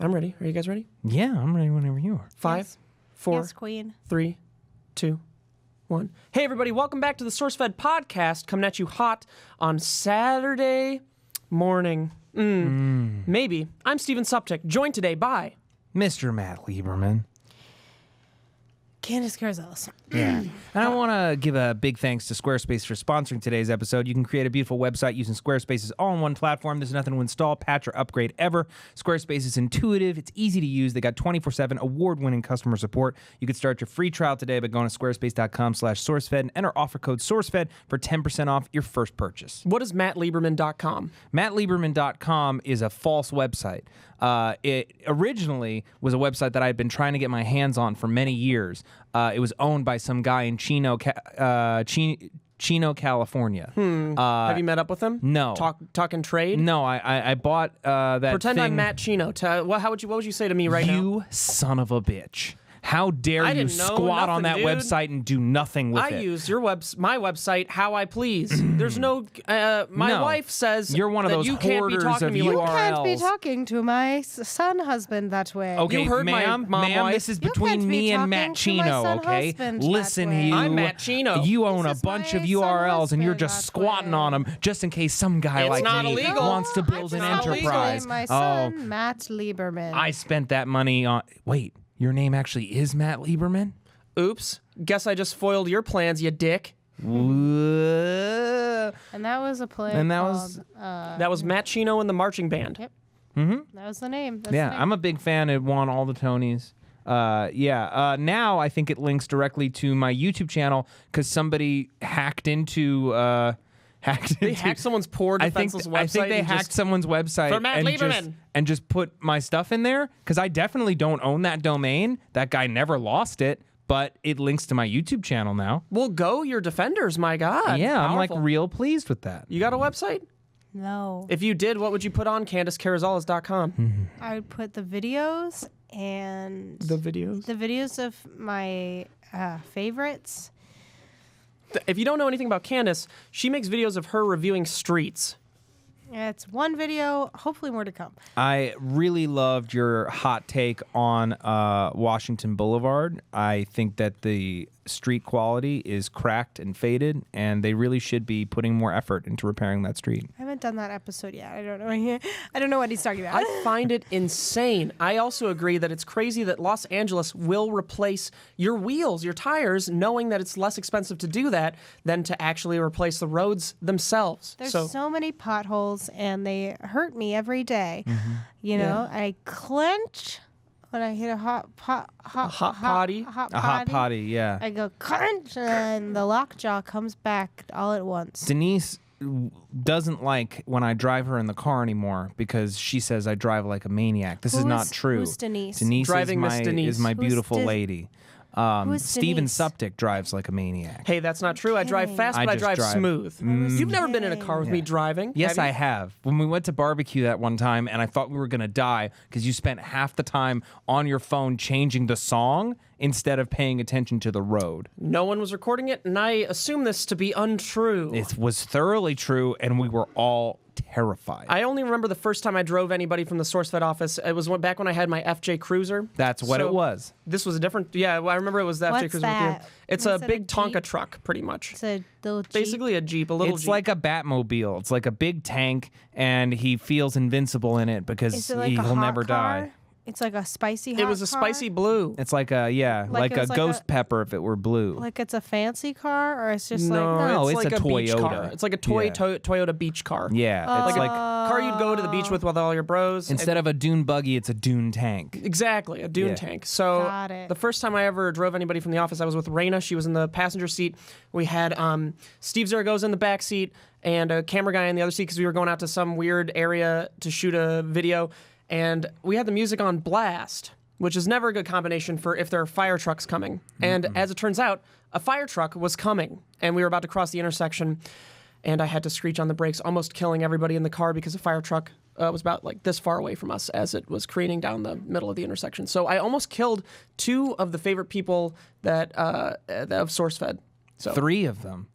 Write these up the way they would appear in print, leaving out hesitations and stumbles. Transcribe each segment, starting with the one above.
I'm ready. Are you guys ready? Yeah, I'm ready whenever you are. 5, 4, Yes, Queen. 3, 2, 1. Hey, everybody. Welcome back to the SourceFed Podcast, coming at you hot on Saturday morning. Maybe. I'm Steven Suptic, joined today by... Mr. Matt Lieberman. Candace Carzels. Yeah. And I want to give a big thanks to Squarespace for sponsoring today's episode. You can create a beautiful website using Squarespace's all-in-one platform. There's nothing to install, patch, or upgrade ever. Squarespace is intuitive. It's easy to use. They got 24/7 award-winning customer support. You can start your free trial today by going to squarespace.com/SourceFed and enter offer code SourceFed for 10% off your first purchase. What is mattlieberman.com? MattLieberman.com is a false website. It originally was a website that I had been trying to get my hands on for many years. It was owned by some guy in Chino, California. Have you met up with him? No. Talk and trade? No, I bought that Pretend thing. I'm Matt Chino. What would you say to me right now? You son of a bitch. How dare you didn't know squat on that nothing, dude. website and do nothing with I it? use my website how I please. There's no. My wife says You're one of that those you can't be hoarders talking of to me like You URLs. can't be talking to my son husband that way. Okay, You heard my ma'am, mom wife. this is You between can't be me and talking Matt to my Chino, son okay? husband that Listen, way. you. I'm Matt Chino. You own This a is bunch my of son URLs, and you're husband just that squatting way. on them just in case some guy It's like not me illegal. wants to build an not illegal. enterprise. My son, Matt Lieberman. I spent that money on... Wait, your name actually is Matt Lieberman? Oops. Guess I just foiled your plans, you dick. Whoa. And that was a play And that called, was- That was Matt Chino and the marching band. Yep. That was the name. That's Yeah, the name. I'm a big fan. It won all the Tonys. Now I think it links directly to my YouTube channel because somebody hacked into... They hacked someone's poor defenseless website. I think they and hacked just- someone's website For Matt Lieberman. and just put my stuff in there because I definitely don't own that domain. That guy never lost it, but it links to my YouTube channel now. Well, go your defenders, my God. Yeah, I'm like Powerful. real pleased with that. You got a website? No. If you did, what would you put on CandaceCarazales.com? I would put the videos and The videos. the videos of my favorites. If you don't know anything about Candace, she makes videos of her reviewing streets. It's one video, hopefully more to come. I really loved your hot take on Washington Boulevard. I think that the street quality is cracked and faded, and they really should be putting more effort into repairing that street. I haven't done that episode yet. I don't know. I don't know what he's talking about. I find it insane. I also agree that it's crazy that Los Angeles will replace your wheels, your tires, knowing that it's less expensive to do that than to actually replace the roads themselves. There's so many potholes, and they hurt me every day. You know, I clench when I hit a hot potty. A hot potty, yeah. I go crunch, and the lockjaw comes back all at once. Denise doesn't like when I drive her in the car anymore because she says I drive like a maniac. This is not true. Who's Denise? Denise Driving is Miss my, Denise. is my Who's beautiful Dis- lady. Who's Steven Denise? Suptic drives like a maniac. Hey, that's not true. I drive fast, I but I just drive drive. smooth. You've never been in a car with me driving. Yes, have I you? have. When we went to barbecue that one time and I thought we were going to die because you spent half the time on your phone changing the song instead of paying attention to the road. No one was recording it, and I assume this to be untrue. It was thoroughly true, and we were all terrified. I only remember the first time I drove anybody from the SourceFed office. It was back when I had my FJ Cruiser. That's what it was. This was a different. Yeah, I remember it was the FJ What's Cruiser. that? With you. It's Is a it big a Tonka Jeep? truck, pretty much. It's a little Jeep. Basically a Jeep, a little It's Jeep. like a Batmobile. It's like a big tank, and he feels invincible in it because Is it like a he'll hot never car? die. It's like a spicy hot It was a car? spicy blue. It's like a like a it's like ghost a- pepper if it were blue. Like it's a fancy car, or it's just No, like... No, it's it's like a beach car. Toyota. It's like a toy Yeah. Toyota beach car. Yeah, it's like car you'd go to the beach with all your bros. instead of a dune buggy, it's a dune tank. Exactly, a dune Yeah. tank. So Got it. the first time I ever drove anybody from the office, I was with Raina. She was in the passenger seat. We had Steve Zaragoza in the back seat and a camera guy in the other seat because we were going out to some weird area to shoot a video. And we had the music on blast, which is never a good combination for if there are fire trucks coming. And as it turns out, a fire truck was coming, and we were about to cross the intersection, and I had to screech on the brakes, almost killing everybody in the car because a fire truck was about like this far away from us as it was careening down the middle of the intersection. So I almost killed two of the favorite people that of SourceFed. So 3 of them.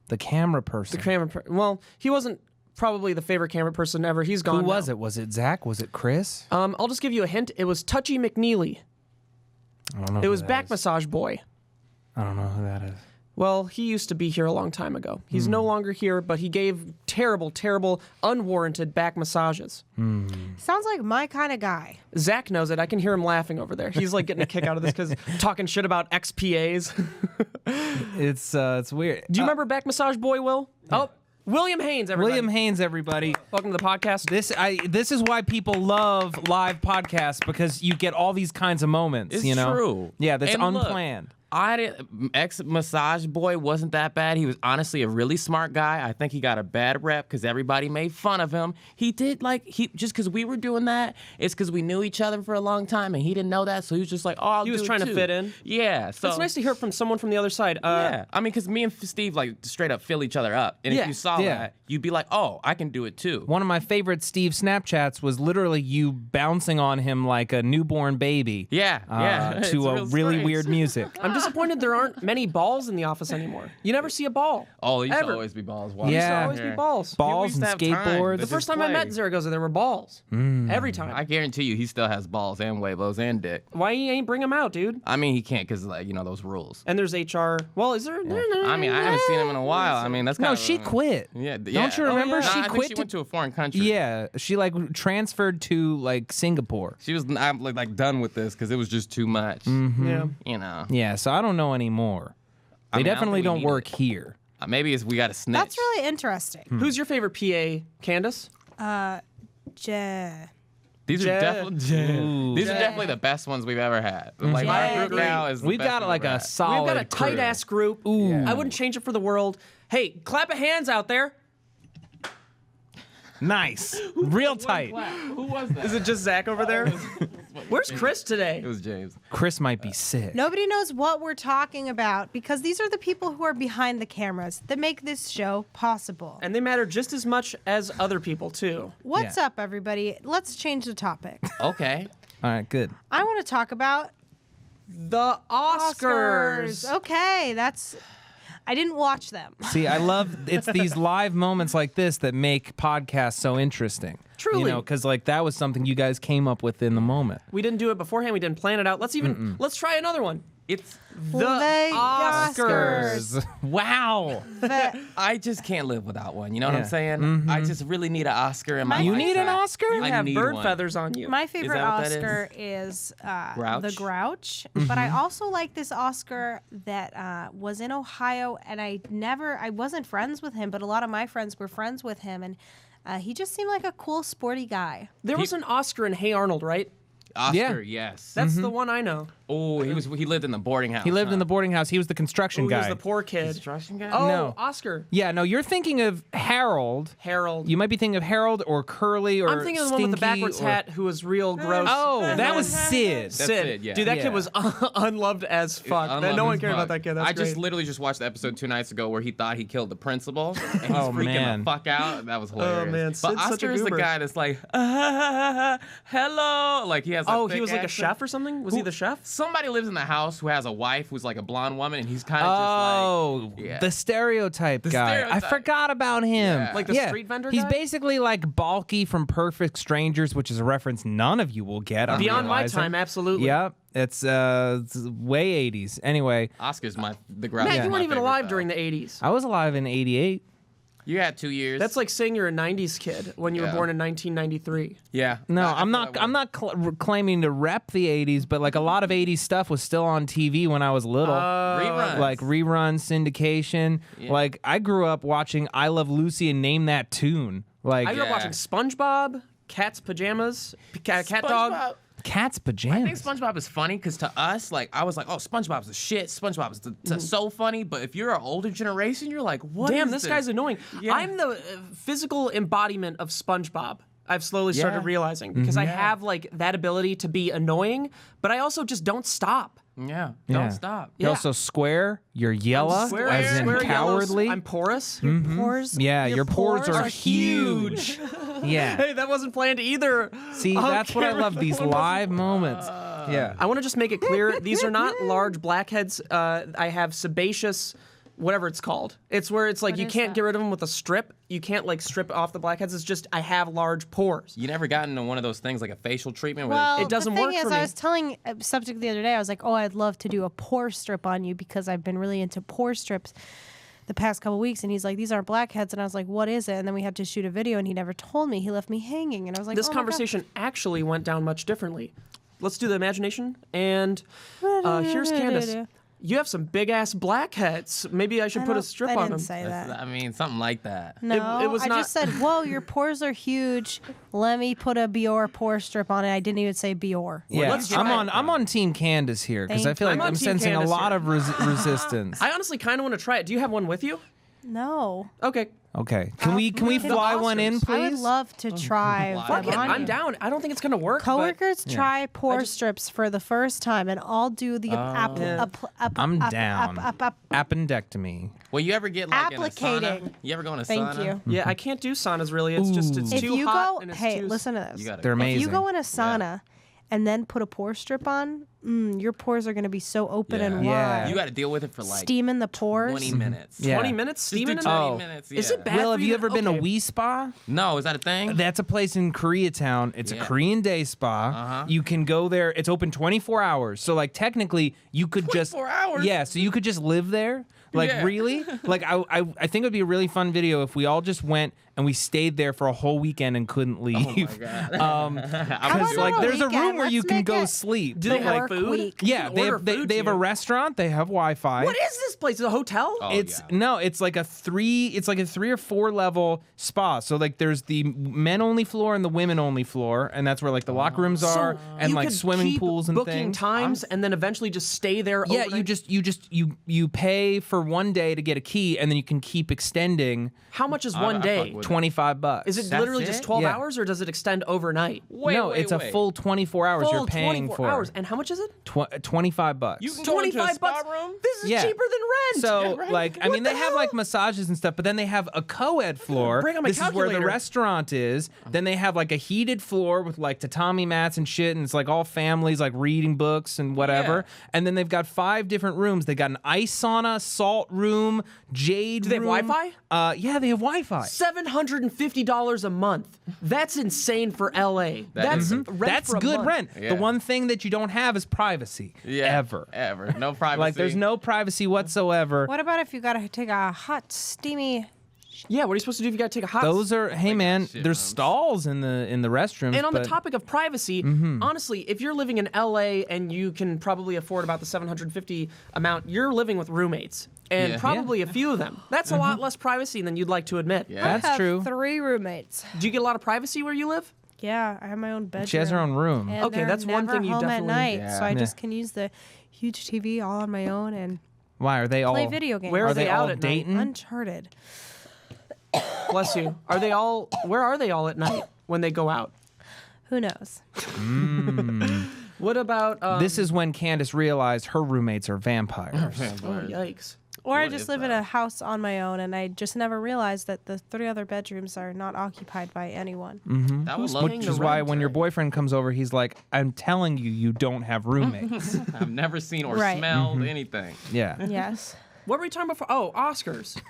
The camera person. well, he wasn't probably the favorite camera person ever. He's gone. Who was now. it? Was it Zach? Was it Chris? I'll just give you a hint. It was Touchy McNeely. I don't know. It was Back Massage Boy. I don't know who that is. Well, he used to be here a long time ago. He's no longer here, but he gave terrible, unwarranted back massages. Sounds like my kind of guy. Zach knows it. I can hear him laughing over there. He's like getting a kick out of this because talking shit about XPAs. It's weird. Do you remember Back Massage Boy, Will? Oh, William Haynes, everybody. William Haynes, everybody. Welcome to the podcast. This is why people love live podcasts, because you get all these kinds of moments. It's you know? true. Yeah, that's And look, unplanned. Ex-massage boy wasn't that bad. He was honestly a really smart guy. I think he got a bad rep because everybody made fun of him. He did just because we were doing that, it's because we knew each other for a long time and he didn't know that, so he was just like, oh, I'll He was do it trying to too. fit in. Yeah, so It's nice to hear from someone from the other side. yeah, I mean, because me and Steve like straight up fill each other up, and Yeah. if you saw Yeah. that, you'd be like, oh, I can do it too. One of my favorite Steve Snapchats was literally you bouncing on him like a newborn baby. Yeah, it's to a real really strange. weird music. I'm disappointed there aren't many balls in the office anymore. You never see a ball. Oh, there used Ever. to always be balls. Yeah. There Yeah, always be balls. Balls used and to have time, skateboards. The but first just time I met play. Zaragoza, there were balls. Every time. I guarantee you, he still has balls and huevos and dick. Why he ain't bring them out, dude? I mean, he can't because like those rules. And there's HR. Well, is there? I mean, I haven't seen him in a while. I mean, that's kind No, of she quit. Yeah, Don't you remember? Nah, She I think quit She to- went to a foreign country. Yeah, she like transferred to like Singapore. She was I'm like done with this because it was just too much. Yeah. You know. Yeah, so I don't know anymore. They I mean, I don't definitely think we don't need work it. here. Maybe we got to snitch. That's really interesting. Who's your favorite PA, Candace? These are Jed. definitely these are definitely the best ones we've ever had. Like our Jed. group now is the We've best got we've like ever a had. solid We've got a tight ass group. Ooh. I wouldn't change it for the world. Hey, clap of hands out there. Nice. Real tight. Who was that? Is it just Zach over there? Where's Chris today? It was James. Chris might be sick. Nobody knows what we're talking about because these are the people who are behind the cameras that make this show possible. And they matter just as much as other people, too. What's Yeah. up, everybody? Let's change the topic. Okay. All right, good. I want to talk about The Oscars. Okay, I didn't watch them. See, I love it's these live moments like this that make podcasts so interesting. Truly. You know, because like that was something you guys came up with in the moment. We didn't do it beforehand. We didn't plan it out. Let's try another one. It's The Oscars. Wow. I just can't live without one. You know what Yeah. I'm saying? I just really need an Oscar in my You life. need an Oscar? You I have need bird one. feathers on you. My favorite that what that Oscar is Grouch? the Grouch, but I also like this Oscar that was in Ohio, and I wasn't friends with him, but a lot of my friends were friends with him, and he just seemed like a cool, sporty guy. There was an Oscar in Hey Arnold, right? Oscar, yes. That's the one I know. Oh, he lived in the boarding house. He lived in the boarding house. He was the construction Ooh, he guy. was the poor kid. construction guy. Oh, No. Oscar. Yeah, no, you're thinking of Harold. Harold. You might be thinking of Harold or Curly or I'm thinking of the one with the Stinky backwards or- hat who was real gross. Oh, that was Sid. That's Sid. it, yeah. Dude, that Yeah. kid was unloved as fuck. Unloved No one as cared fuck. about that kid. That's I great. just literally just watched the episode 2 nights ago where he thought he killed the principal and he's freaking man. the fuck out. That was hilarious. man, but Sid's such a Oscar is the goober. guy that's like, hello, like he has. Oh, thick he was like a accent. chef or something? Was he the chef? Somebody lives in the house who has a wife who's like a blonde woman, and he's kind of Oh, just like, the stereotype guy. I stereotype. forgot about him. Yeah. Like the street vendor He's guy? basically like Balky from Perfect Strangers, which is a reference none of you will get. I'm Beyond my realizing. time, absolutely. Yep, it's way 80s. Anyway, Oscar's the Grouch. Matt, is you my weren't even favorite, alive though. during the 80s. I was alive in '88. You had 2 years. That's like saying you're a 90s kid when you were Yeah. born in 1993. yeah. No, I I'm feel not. that I'm way. not claiming to rep the '80s, but like a lot of '80s stuff was still on TV when I was little. Reruns. Like rerun syndication. Like I grew up watching I Love Lucy and Name That Tune. Like I grew up Yeah. watching SpongeBob, Cat's Pajamas, Cat Dog. SpongeBob- Cat's I think pajamas. SpongeBob is funny because to us, like, I was like, oh, SpongeBob's the shit. SpongeBob is so funny. But if you're an older generation, you're like, what? Damn, is this guy's annoying. Yeah. I'm the physical embodiment of SpongeBob. I've slowly started Yeah. realizing because I have like that ability to be annoying, but I also just don't stop. Yeah. Yeah. Don't stop. You're Yeah. also square. You're yellow, Square, as in square yellows. cowardly. I'm porous. Pores. Yeah, your pores are huge. huge. Yeah. Hey, that wasn't planned either. See, On that's what I camera. love. These live moments. Yeah. I want to just make it clear: these are not large blackheads. I have sebaceous whatever it's called. It's where it's like What you is can't that? get rid of them with a strip. You can't like strip off the blackheads. It's just I have large pores. You never gotten into one of those things like a facial treatment where Well, It doesn't the thing work is, for me. I was telling Suptic the other day, I was like, oh, I'd love to do a pore strip on you because I've been really into pore strips the past couple weeks. And he's like, these aren't blackheads. And I was like, what is it? And then we had to shoot a video and he never told me. He left me hanging. And I was like, This oh my God. conversation actually went down much differently. Let's do the imagination. And here's Candace. You have some big ass blackheads. Maybe I should put a strip I on didn't them. say that. I mean, something like that. No, it was I not- just said, whoa, your pores are huge. Let me put a Bior pore strip on it. I didn't even say Bior. Yeah, let's try I'm on Team Candace here because I Thank feel you. like I'm on I'm Team sensing a Candace lot here. of resistance. I honestly kind of want to try it. Do you have one with you? No. Okay. Okay, can we fly one in, Oscars. please? I would love to try Fuck them it. on I'm you. down. I don't think it's going to work. but- Coworkers try pore strips for the first time, and I'll do the I'm down. Appendectomy. Well, you ever get like in a sauna? Applicating. You ever go in a Thank sauna? you. Yeah, I can't do saunas really. It's just it's Ooh. If too you hot go, and it's hey, too... listen to this. You gotta- They're amazing. If you go in a sauna and then put a pore strip on, your pores are going to be so open and wide. Yeah. You got to deal with it for like Steam in the pores. 20 minutes. Yeah. 20 minutes Just do steaming 20 in it? Oh. minutes. Is yeah. it bad Will, for have you you to- ever been to okay. Wee Spa? No, is that a thing? That's a place in Koreatown. It's a Yeah. Korean day spa. You can go there. It's open 24 hours. So like technically you could just 24 hours? Yeah, so you could just live there. Like Yeah. really? Like I think it would be a really fun video if we all just went and we stayed there for a whole weekend and couldn't leave. Oh my God. How Because about like on a there's a room weekend? where you Let's can make go it sleep. Do they the have work food? week. Yeah, they order have they, food they to have a you. restaurant. They have Wi-Fi. What is this place? Is it a hotel? Oh, It's yeah. no, it's like a 3 or 4 level spa. So like there's the men only floor and the women only floor, and that's where like the locker rooms are and you like could swimming keep pools and booking things. times and then eventually just stay there Yeah, overnight? you pay for one day to get a key, and then you can keep extending. How much is I one fuck day? with it. $25. Is it That's literally it? just 12 Yeah. hours or does it extend overnight? Wait, no, wait, it's a wait. full 24 hours Full you're paying 24 for. hours. And how much is it? $25. You can go into a 25 spa bucks. room? This is Yeah. cheaper than rent. So, like, I mean, they have like massages and stuff, but then they have a co-ed floor. Bring out my This is where the calculator. restaurant is. Then they have like a heated floor with like tatami mats and shit, and it's like all families like reading books and whatever. Yeah. And then they've got 5 different rooms. They got an ice sauna, salt room, jade. Do they have room. Wi-Fi? Yeah, they have Wi-Fi. $750 a month. That's insane for LA. That's rent That's for a good month. rent. Yeah. The one thing that you don't have is privacy. Yeah. Ever. No privacy. Like, there's no privacy whatsoever. What about if you got to take a hot, steamy... Yeah, what are you supposed to do if you got to take a hot... Those are, hey man, shit there's rooms. stalls in the restrooms. And on the but- topic of privacy, honestly, if you're living in LA and you can probably afford about the $750 amount, you're living with roommates. And Yeah. probably a few of them. That's a lot less privacy than you'd like to admit. Yeah. That's I have true. 3 roommates. Do you get a lot of privacy where you live? Yeah, I have my own bedroom. She has her own room. And Okay, they're that's one never thing you home definitely- at night, Yeah. so I Yeah. just can use the huge TV all on my own and Why are they all play video games. Where Are are they they all out at night? dating? Uncharted. Bless you. Are they all... Where are they all at night when they go out? Who knows? What about... This is when Candace realized her roommates are vampires. Oh, yikes. Or I What just is live in that? a house on my own, and I just never realized that the 3 other bedrooms are not occupied by anyone. That would Who's love paying Which the is why rent? when your boyfriend comes over, he's like, I'm telling you, you don't have roommates. I've never seen or Right. smelled anything. Yeah. Yes. What were we talking about? Oh, Oscars.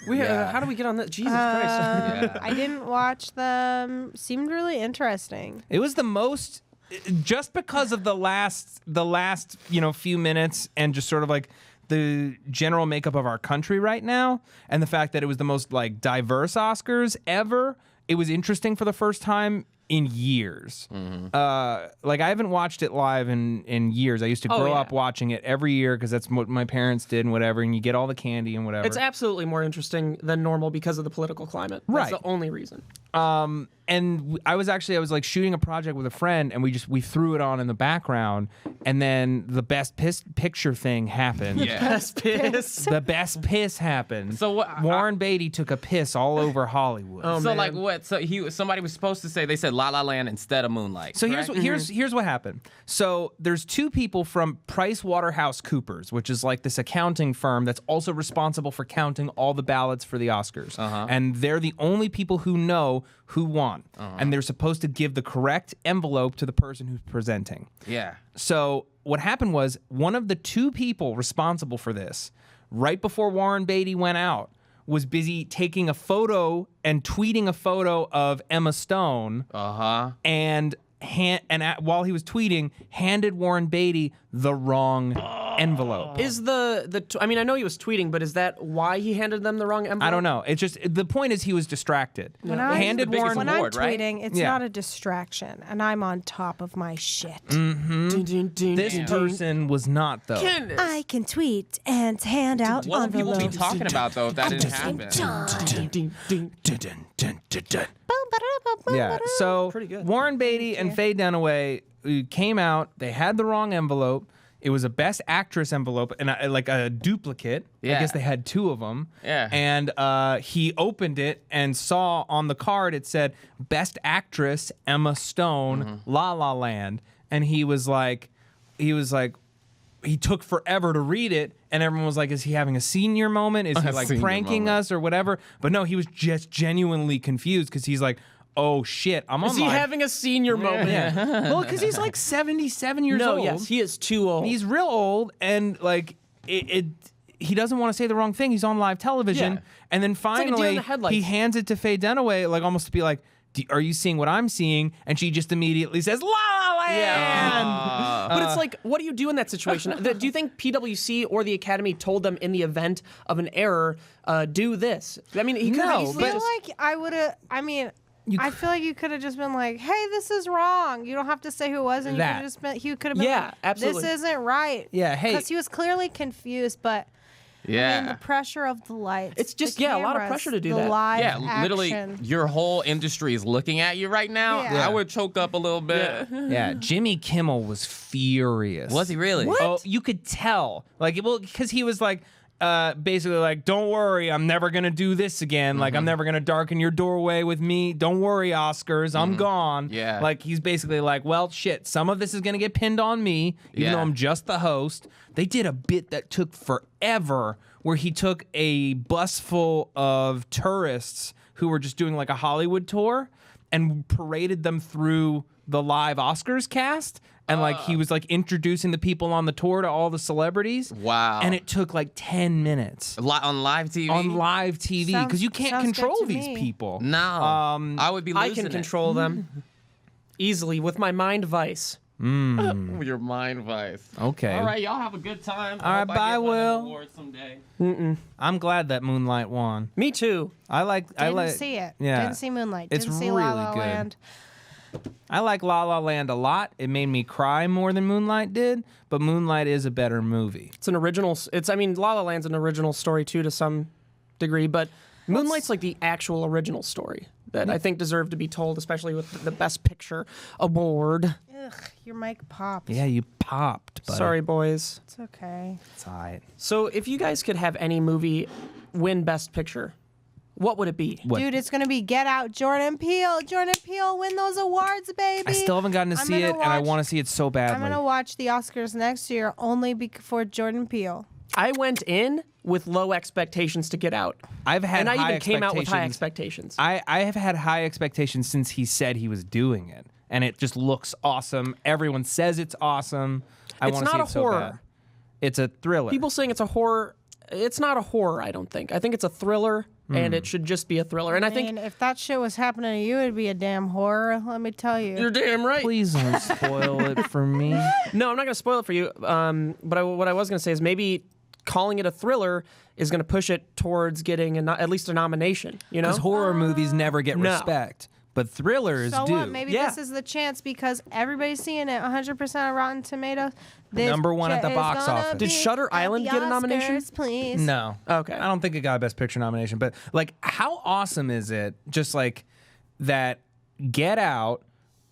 Yeah. How do we get on that? Jesus Christ. Yeah. I didn't watch them. Seemed really interesting. It was the most, just because of the last, few minutes and just sort of like the general makeup of our country right now, and the fact that it was the most like diverse Oscars ever. It was interesting for the first time in years. Like I haven't watched it live in years. I used to grow yeah. up watching it every year because that's what my parents did and whatever, and you get all the candy and whatever. It's absolutely more interesting than normal because of the political climate. That's Right. the only reason. And I was like shooting a project with a friend, and we threw it on in the background, and then the best picture thing happened. Yeah. Best piss. The best piss happened. So what- Warren Beatty took a piss all over Hollywood. Oh, So man. like what? So somebody was supposed to say they said La La Land instead of Moonlight. So correct? here's what happened. So there's 2 people from PricewaterhouseCoopers, which is like this accounting firm that's also responsible for counting all the ballots for the Oscars. And they're the only people who know who won. And they're supposed to give the correct envelope to the person who's presenting. Yeah. So So what happened was one of the two people responsible for this, right before Warren Beatty went out, was busy taking a photo and tweeting a photo of Emma Stone. And while he was tweeting, handed Warren Beatty the wrong envelope. Is I mean, I know he was tweeting, but is that why he handed them the wrong envelope? I don't know. It's just the point is he was distracted. When Handed Warren. when award, I'm right? tweeting, it's Yeah. not a distraction, and I'm on top of my shit. This person was not though. Candace. I can tweet and hand out What would people be envelopes. talking about though if that didn't happen? Yeah. So Pretty good. Warren Beatty and Faye Dunaway came out. They had the wrong envelope. It was a Best Actress envelope and like a duplicate. I Yeah. guess they had two of them. Yeah. And he opened it and saw on the card it said Best Actress Emma Stone, La La Land, and he took forever to read it, and everyone was like, is he having a senior moment? Is he like senior pranking moment. us or whatever? But no, he was just genuinely confused because he's like, oh shit, I'm on Is he live. having a senior moment? Yeah. Well, because he's like 77 years No, old. yes, he is too old. He's real old, and like he doesn't want to say the wrong thing. He's on live television, Yeah. and then like a deer in finally the headlights. he hands it to Faye Dunaway, like almost to be like, are you seeing what I'm seeing? And she just immediately says, La La Land! But it's like, what do you do in that situation? Do you think PwC or the Academy told them in the event of an error, do this? I mean, he could No, have I easily feel just... like I would have. I mean, I feel like you could have just been like, "Hey, this is wrong." You don't have to say who it was, and you could That. have just been. He could have been. Yeah, like, absolutely. This isn't right. Yeah, hey. Because he was clearly confused, but I mean, the pressure of the lights. It's just, the yeah, a lot of cameras, pressure to do the that. Live Yeah, literally, action. your whole industry is looking at you right now. Yeah. I would choke up a little bit. Yeah, Jimmy Kimmel was furious. Was he really? Oh, you could tell. Like, well, because he was like, basically like, don't worry, I'm never gonna do this again. Like, I'm never gonna darken your doorway with me. Don't worry, Oscars, I'm gone. Yeah. Like, he's basically like, well, shit, some of this is gonna get pinned on me, even though Yeah. I'm just the host. They did a bit that took forever, where he took a bus full of tourists who were just doing like a Hollywood tour and paraded them through the live Oscars cast. And like he was like introducing the people on the tour to all the celebrities. Wow. And it took like 10 minutes On live TV? on live TV Sounds- because you can't sounds good control to these me. people. No. I would be losing I can it. control them easily with my mind vice. With your mind vice. Okay. All right, y'all have a good time. All right, bye, Will. Award someday. I'm glad that Moonlight won. Me too. Didn't see it. Yeah. Didn't see Moonlight. It's Didn't see really La La good. Land. I like La La Land a lot. It made me cry more than Moonlight did, but Moonlight is a better movie. It's an original. I mean, La La Land's an original story too, to some degree, but Moonlight's like the actual original story that I think deserved to be told, especially with the Best Picture award. Ugh, your mic popped. Yeah, you popped, buddy. Sorry, boys. It's okay. It's all right. So, if you guys could have any movie win Best Picture, what would it be? What? Dude, it's gonna be Get Out. Jordan Peele. Jordan Peele, win those awards, baby. I still haven't gotten to I'm see gonna it, and I watch- want to see it so badly. I'm gonna watch the Oscars next year only for Jordan Peele. I went in with low expectations to Get Out, I've had and I high even came out with high expectations. expectations. I have had high expectations since he said he was doing it, and it just looks awesome. Everyone says it's awesome. I It's want to see not it a so horror. bad. It's a thriller. People saying it's a horror. It's not a horror, I don't think. I think it's a thriller, and it should just be a thriller. And I think if that shit was happening to you, it'd be a damn horror. Let me tell you. you're damn right. Please don't spoil it for me. No, I'm not going to spoil it for you. But what I was going to say is maybe calling it a thriller is going to push it towards getting at least a nomination. You know, Because horror movies never get No. respect, but thrillers So do. what? Maybe Yeah. this is the chance because everybody's seeing it 100% on Rotten Tomatoes. This Number one at the shit box is gonna office. be Did Shutter at Island the get a nomination? Oscars, please. No. Okay. I don't think it got a Best Picture nomination, but like, how awesome is it just like that Get Out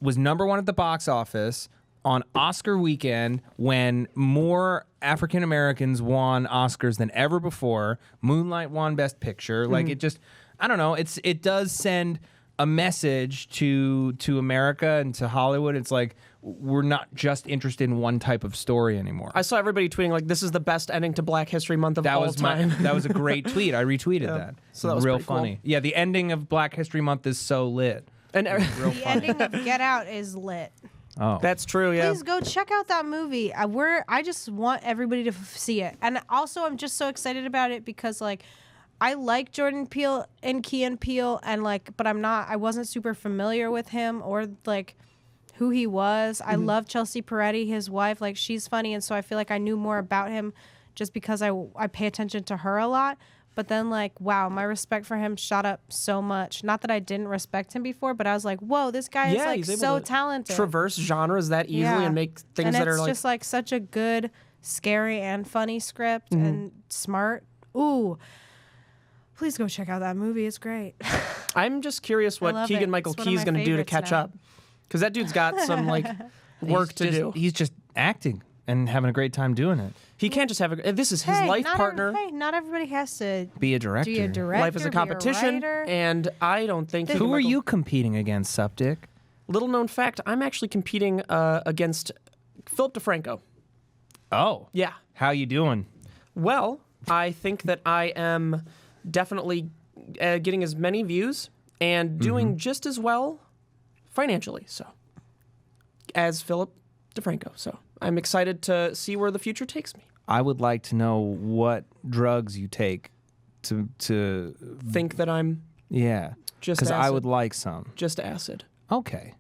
was number one at the box office on Oscar weekend when more African Americans won Oscars than ever before. Moonlight won Best Picture. Like it just, I don't know. It does send a message to America and to Hollywood. It's like we're not just interested in one type of story anymore. I saw everybody tweeting like, "This is the best ending to Black History Month of all time." That was a great tweet. I retweeted that. So that was real pretty cool. funny. Yeah, the ending of Black History Month is so lit. And The ending of Get Out is lit. Oh. That's true, yeah. Please go check out that movie. I just want everybody to see it. And also, I'm just so excited about it because, like, I like Jordan Peele and Key and Peele, and like, but I wasn't super familiar with him or like who he was. I love Chelsea Peretti, his wife. Like, she's funny, and so I feel like I knew more about him just because I pay attention to her a lot. But then, like, wow, my respect for him shot up so much. Not that I didn't respect him before, but I was like, whoa, this guy is like he's able so to talented. traverse genres that easily and make things and that are it's like just like such a good, scary and funny script and smart. Ooh, please go check out that movie. It's great. I'm just curious what love Keegan it. Michael It's one of Key is my going to do to favorites catch now. up, because that dude's got some like work to do. He's just acting and having a great time doing it. He can't just have this is his Hey, life not partner. not everybody has to Be a director. be a director. Life is a be competition, writer. and I don't think. Who Keegan are Michael- you competing against, Suptic? Little known fact: I'm actually competing against Philip DeFranco. Oh. Yeah. How you doing? Well, I think that I am definitely getting as many views and doing just as well financially, so as Philip DeFranco. So I'm excited to see where the future takes me. I would like to know what drugs you take to Think that I'm yeah. Just Because I acid. would like some. just acid. Okay.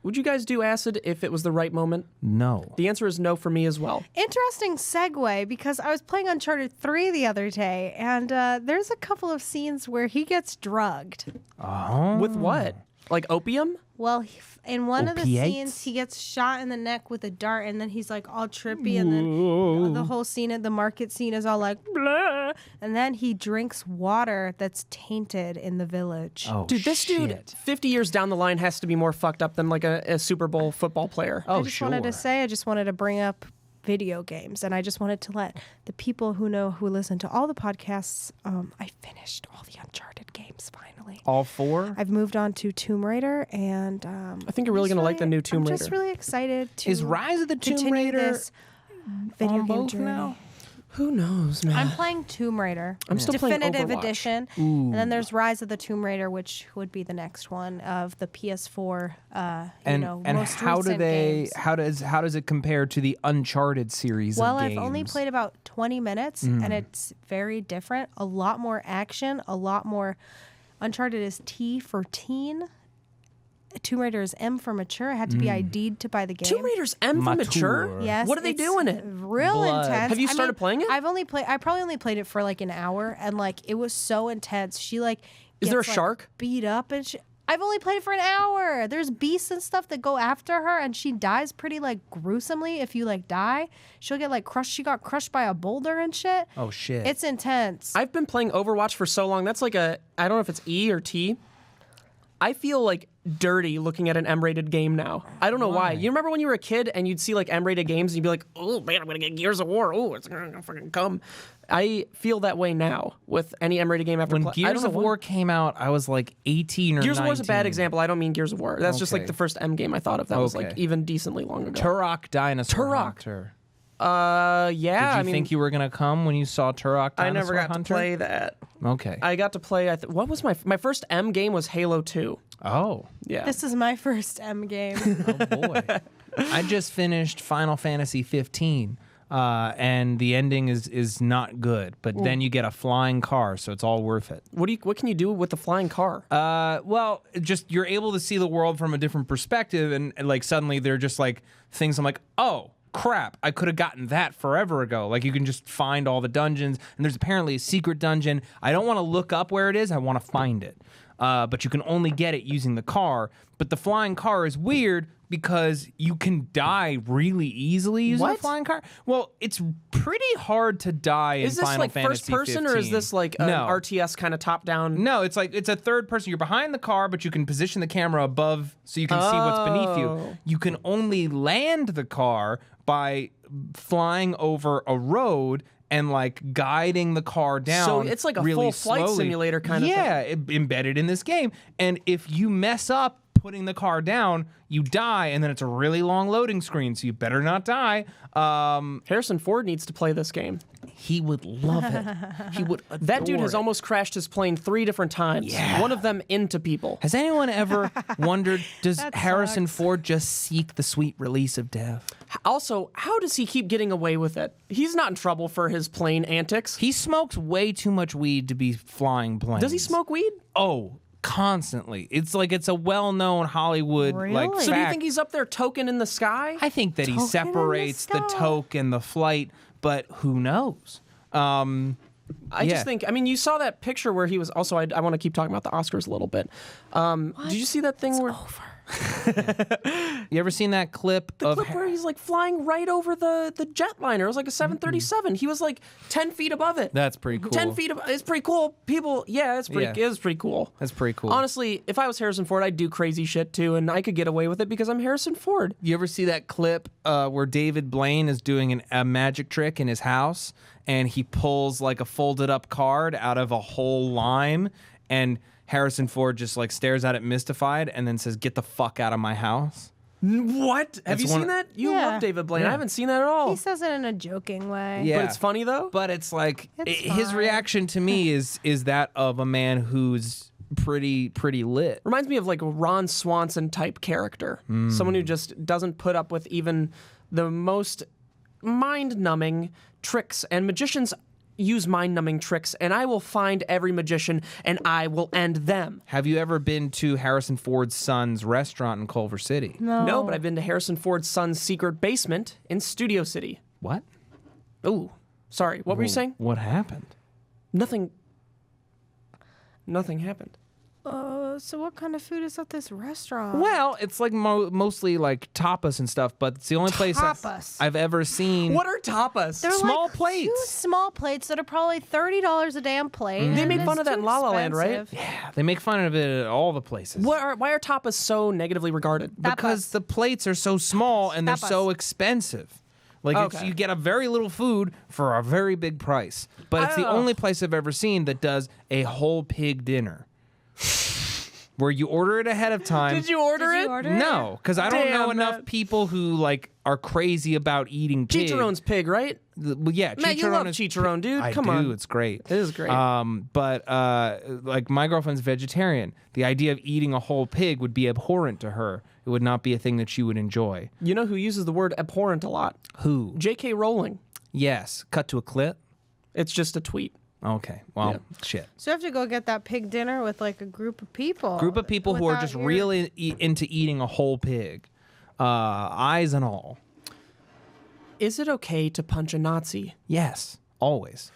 Would you guys do acid if it was the right moment? No. The answer is no for me as well. Interesting segue, because I was playing Uncharted 3 the other day, and there's a couple of scenes where he gets drugged. Oh. With what? Like opium? Well, in one of the Opiates? scenes, he gets shot in the neck with a dart, and then he's like all trippy, and then the whole scene at the market scene is all like blah, and then he drinks water that's tainted in the village. Oh, Dude, this dude, shit. 50 years down the line, has to be more fucked up than like a Super Bowl football player. Oh, I just wanted to say, I just wanted to bring up video games, and I just wanted to let the people who listen to all the podcasts, I finished all the Uncharted games finally. All four? I've moved on to Tomb Raider, and I think you're really going to like the new Tomb Raider. I'm just really excited to Is Rise of the Tomb continue Raider this video on game both journey. now? Who knows, man? I'm playing Tomb Raider. I'm still playing Definitive Overwatch. Edition. And then there's Rise of the Tomb Raider, which would be the next one of the PS4 And most how do recent they games. how does it compare to the Uncharted series Well, of I've games? only played about 20 minutes, and it's very different. A lot more action, a lot more. Uncharted is T for teen. Tomb Raider is M for mature. I had to be ID'd to buy the game. Tomb Raider's M for mature? Mature. Yes. What are they it's doing it? Real Blood. intense. Have you I started mean, playing it? I probably only played it for like an hour, and like it was so intense. She like Is there a gets, like, shark? beat up, and I've only played it for an hour. There's beasts and stuff that go after her, and she dies pretty like gruesomely. If you like die, she'll get like crushed. She got crushed by a boulder and shit. Oh shit. It's intense. I've been playing Overwatch for so long. That's like I don't know if it's E or T. I feel like dirty looking at an M-rated game now. I don't know why. You remember when you were a kid and you'd see like M-rated games and you'd be like, oh man, I'm gonna get Gears of War. Oh, it's gonna fucking come. I feel that way now with any M-rated game after when I Gears don't know of why. War came out, I was like 18 or 19. Gears of War is a bad example. I don't mean Gears of War. That's just like Okay. the first M game I thought of that was like Okay. even decently long ago. Turok Dinosaur Turok. Hunter. Yeah. Did you I mean, think you were gonna come when you saw Turok Dinosaur I never got Hunter? to play that. Okay. I got to play. What was my first M game was Halo 2. Oh. Yeah. This is my first M game. Oh boy. I just finished Final Fantasy 15. And the ending is not good, but then you get a flying car, so it's all worth it. What can you do with the flying car? Well, just you're able to see the world from a different perspective, and like suddenly they're just like things I'm like, oh crap, I could have gotten that forever ago. Like you can just find all the dungeons, and there's apparently a secret dungeon. I don't want to look up where it is, I want to find it. But you can only get it using the car. But the flying car is weird because you can die really easily using a What? flying car. Well, it's pretty hard to die in Is this Final like Fantasy first person or is 15. this like an No. RTS kind of top down? No, it's like it's a third person. You're behind the car, but you can position the camera above so you can see what's beneath you. Oh. You can only land the car by flying over a road and like guiding the car down. So it's like a really full flight slowly. simulator kind of thing. Yeah, embedded in this game. And if you mess up putting the car down, you die, and then it's a really long loading screen. So you better not die. Harrison Ford needs to play this game. He would love it. He would adore That dude has it. almost crashed his plane 3 different times. Yeah. One of them into people. Has anyone ever wondered, does That Harrison sucks. Ford just seek the sweet release of death? Also, how does he keep getting away with it? He's not in trouble for his plane antics. He smokes way too much weed to be flying planes. Does he smoke weed? Oh, constantly. It's like it's a well-known Hollywood like Really? So do you fact. think he's up there token in the sky? I think that he Token in the separates the sky. toke and the flight, but who knows? I Yeah. just think, I mean, you saw that picture where he was also, I want to keep talking about the Oscars a little bit. Did you see that thing where You ever seen that clip the of clip where he's like flying right over the jetliner? It was like a 737. He was like 10 feet above it. That's pretty cool. 10 feet above, it's pretty cool. People, yeah, it's pretty, Yeah. it was pretty cool. That's pretty cool. Honestly, if I was Harrison Ford, I'd do crazy shit too, and I could get away with it because I'm Harrison Ford. You ever see that clip where David Blaine is doing a magic trick in his house and he pulls like a folded up card out of a whole lime and Harrison Ford just like stares at it mystified and then says, "Get the fuck out of my house." What? Have That's you one- seen that? You Yeah. love David Blaine. Yeah. I haven't seen that at all. He says it in a joking way. Yeah. But it's funny though. But it's like It's his fine. reaction to me is that of a man who's pretty lit. Reminds me of like a Ron Swanson type character. Someone who just doesn't put up with even the most mind-numbing tricks. And magicians use mind-numbing tricks, and I will find every magician and I will end them. Have you ever been to Harrison Ford's son's restaurant in Culver City? No, but I've been to Harrison Ford's son's secret basement in Studio City. What? Ooh, sorry. What were you saying? What happened? Nothing happened. So what kind of food is at this restaurant? Well, it's like mostly like tapas and stuff, but it's the only place Tapas. I've ever seen. What are tapas? They're small like plates. 2 small plates that are probably $30 a damn plate. They and make it's fun of that too in La La Land, right? expensive. Yeah, they make fun of it at all the places. Why are tapas so negatively regarded? Because Tapas. the plates are so small and they're Tapas. so expensive. Like it's, Okay. you get a very little food for a very big price. But it's the Oh. only place I've ever seen that does a whole pig dinner. Where you order it ahead of time. Did you order Did it? you order it? No, because I don't know Damn, enough Matt. people who like are crazy about eating pig. Chicharron's pig, right? Well, yeah, Matt, you chicharron love is chicharron, dude. I Come do. on. It's great. It is great. But like my girlfriend's vegetarian. The idea of eating a whole pig would be abhorrent to her. It would not be a thing that she would enjoy. You know who uses the word abhorrent a lot? Who? J.K. Rowling. Yes. Cut to a clip. It's just a tweet. Okay. Well, shit. So you have to go get that pig dinner with like a group of people. Group of people who are without just your- really into eating a whole pig, eyes and all. Is it okay to punch a Nazi? Yes. Always.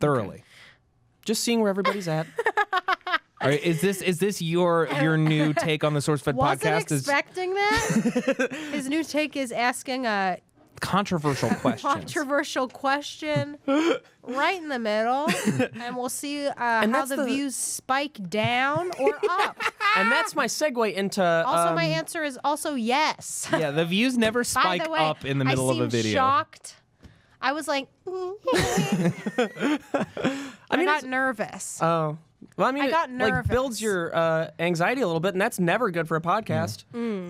Thoroughly. Just seeing where everybody's at. All right, is this your new take on the SourceFed Wasn't podcast? Is expecting that. His new take is asking a controversial questions. controversial question right in the middle, and we'll see how that's the the- views spike down or up. And that's my segue into. Also, my answer is also yes. Yeah, the views never By spike the way, up in the middle I of a seemed video. Shocked. I was like, I mean, got it's- nervous. Oh. Well, I mean, I got it like builds nervous. your anxiety a little bit, and that's never good for a podcast.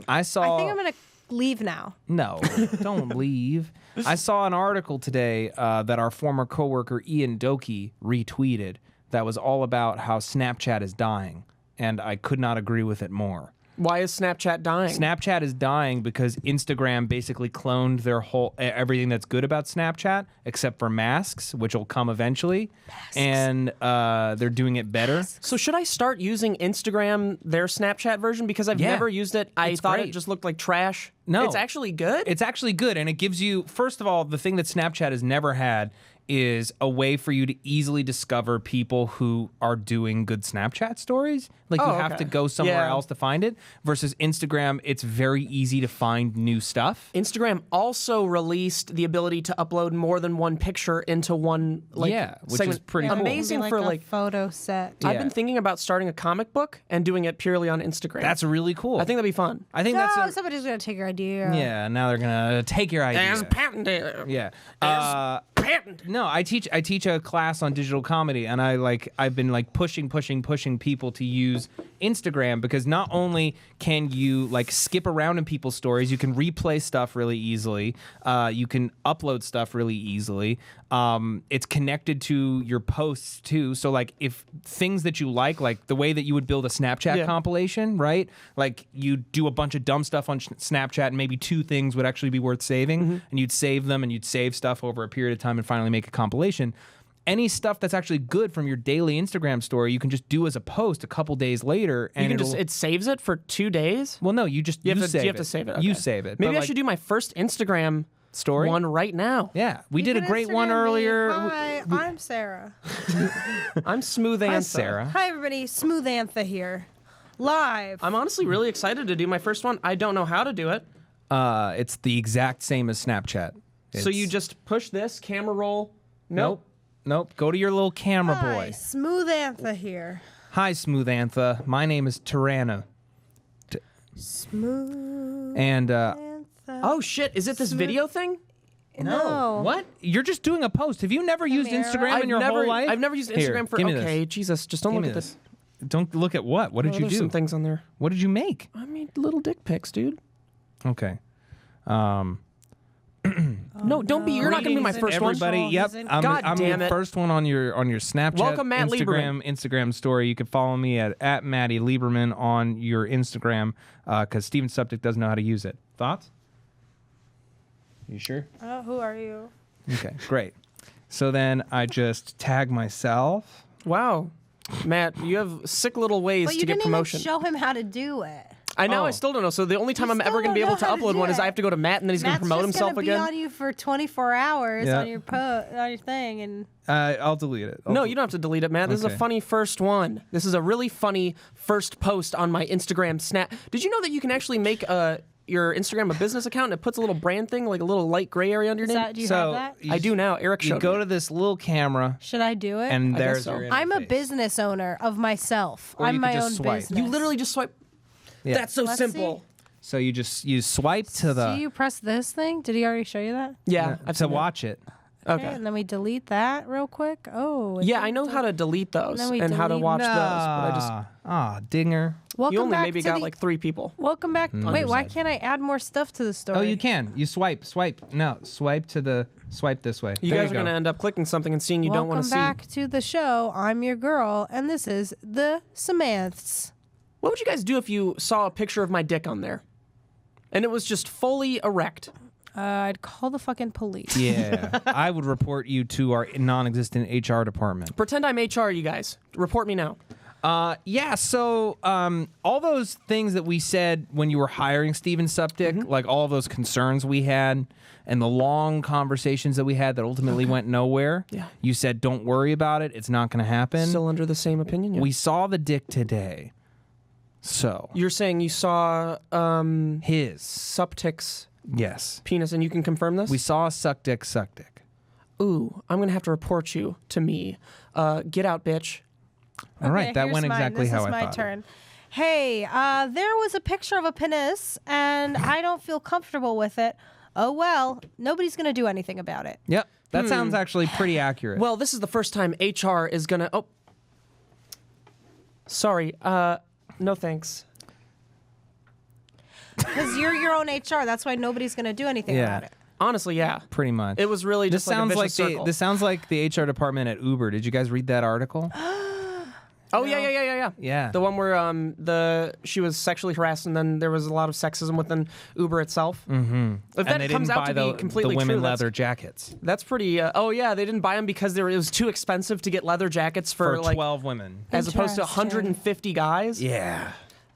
I saw. I think I'm gonna leave now. No, don't leave. I saw an article today that our former coworker Ian Doki retweeted that was all about how Snapchat is dying, and I could not agree with it more. Why is Snapchat dying? Snapchat is dying because Instagram basically cloned their whole everything that's good about Snapchat except for masks, which will come eventually, and they're doing it better. So should I start using Instagram, their Snapchat version? Because I've Yeah. never used it. I It's thought great. it just looked like trash. No. It's actually good? It's actually good, and it gives you, first of all, the thing that Snapchat has never had is a way for you to easily discover people who are doing good Snapchat stories. Like you Oh, have okay. to go somewhere Yeah. else to find it. Versus Instagram, it's very easy to find new stuff. Instagram also released the ability to upload more than one picture into one Yeah, which is segment. pretty cool. Amazing Maybe for a like. photo set. Yeah. I've been thinking about starting a comic book and doing it purely on Instagram. That's really cool. I think that'd be fun. I think No, that's somebody's gonna take your idea. yeah. Now they're gonna take your idea. As patented. Yeah. patent. No, I teach a class on digital comedy, and I've been like pushing people to use Instagram, because not only can you like skip around in people's stories, you can replay stuff really easily. You can upload stuff really easily. It's connected to your posts too. So like if things that you like the way that you would build a Snapchat compilation, right? Like you do a bunch of dumb stuff on Snapchat, and maybe 2 things would actually be worth saving, and you'd save them, and you'd save stuff over a period of time and finally make a compilation. Any stuff that's actually good from your daily Instagram story, you can just do as a post a couple days later, and it saves it for 2 days. Well, no, you have to save it. You Okay. save it. Maybe But, I should do my first Instagram story one right now. Yeah, we You did a can great one Instagram me. earlier. Hi, I'm Sarah. I'm Smooth Antha. Hi, Sarah. Hi, everybody. Smooth Antha here. Live. I'm honestly really excited to do my first one. I don't know how to do it. It's the exact same as Snapchat. So you just push this, camera roll. Nope. Go to your little camera Hi, boy. Smooth Antha here. Hi, Smooth Antha. My name is Tyranna. Smooth And Antha. Oh shit! Is it this video thing? No. what? You're just doing a post. Have you never used Camera. Instagram in your whole life? I've never used Here, Instagram for. give me Okay, this. Jesus, just don't Give look me at this. this. Don't look at what? What did you There's do? some things on there. What did you make? I made little dick pics, dude. Okay. No, don't be. You're not gonna be my Greetings, first one. Everybody, yep. Isn't- I'm God damn the it. first one on your Snapchat, Welcome, Matt Instagram story. You can follow me at Matty Lieberman on your Instagram, because Steven Suptic doesn't know how to use it. Thoughts? You sure? Who are you? Okay, great. So then I just tag myself. Wow, Matt, you have sick little ways But you to get didn't promotion. even show him how to do it. I know. Oh. I still don't know. So the only time I'm still ever gonna be don't able to know how to upload do one is it. I have to go to Matt, and then he's gonna Matt's promote just himself gonna again. be on you for 24 hours Yeah. on your on your thing, and I'll delete it. No, you don't have to delete it, Matt. This is Okay. a funny first one. This is a really funny first post on my Instagram Snap. Did you know that you can actually make your Instagram a business account, and it puts a little brand thing, like a little light gray area under your is name? that, do you So have that? I do now. Eric You showed go me. to this little camera, Should I do it? and I guess there's so. your I'm a interface. business owner of myself. Or you I'm could my just own swipe. business. You literally just swipe. Yeah. That's so Let's simple. see. So you swipe to the Do you press this thing? Did he already show you that? Yeah, I've to seen that. watch it. Okay. And then we delete that real quick. Oh. Yeah, I know how to delete those then we and how to delete- watch those, but I just Dinger. Welcome you only back maybe to got the, like 3 people. Welcome back. Wait, why can't I add more stuff to the story? Oh, you can. You swipe. No, swipe this way. You There guys are go. gonna end up clicking something and seeing you Welcome don't want to see. back to the show. I'm your girl, and this is the Samanths. What would you guys do if you saw a picture of my dick on there, and it was just fully erect? I'd call the fucking police. Yeah, I would report you to our non-existent HR department. Pretend I'm HR, you guys. Report me now. Yeah, so all those things that we said when you were hiring Steven Suptic, like all of those concerns we had and the long conversations that we had that ultimately went nowhere, Yeah. you said, don't worry about it. It's not going to happen. Still under the same opinion? Yeah. We saw the dick today. So, You're saying you saw his. Suptic's Yes. penis, and you can confirm this? We saw a suck dick. Ooh, I'm gonna have to report you to me. Get out, bitch. All right, that here's went mine. exactly this how is I my thought. turn. Hey, there was a picture of a penis, and I don't feel comfortable with it. Oh well, nobody's gonna do anything about it. Yep, that sounds actually pretty accurate. Well, this is the first time HR is gonna. Oh, sorry. No thanks. Because you're your own HR. That's why nobody's gonna do anything Yeah. about it. Honestly, yeah. pretty much. It was really This just like a sounds vicious like circle. this sounds like the HR department at Uber. Did you guys read that article? Oh yeah. Yeah. The one where she was sexually harassed, and then there was a lot of sexism within Uber itself. Mm-hmm. If and that they comes didn't out buy to be completely the women true, leather jackets that's pretty. Oh yeah, they didn't buy them because it was too expensive to get leather jackets for like 12 women. as opposed to Interesting. 150 guys. Yeah.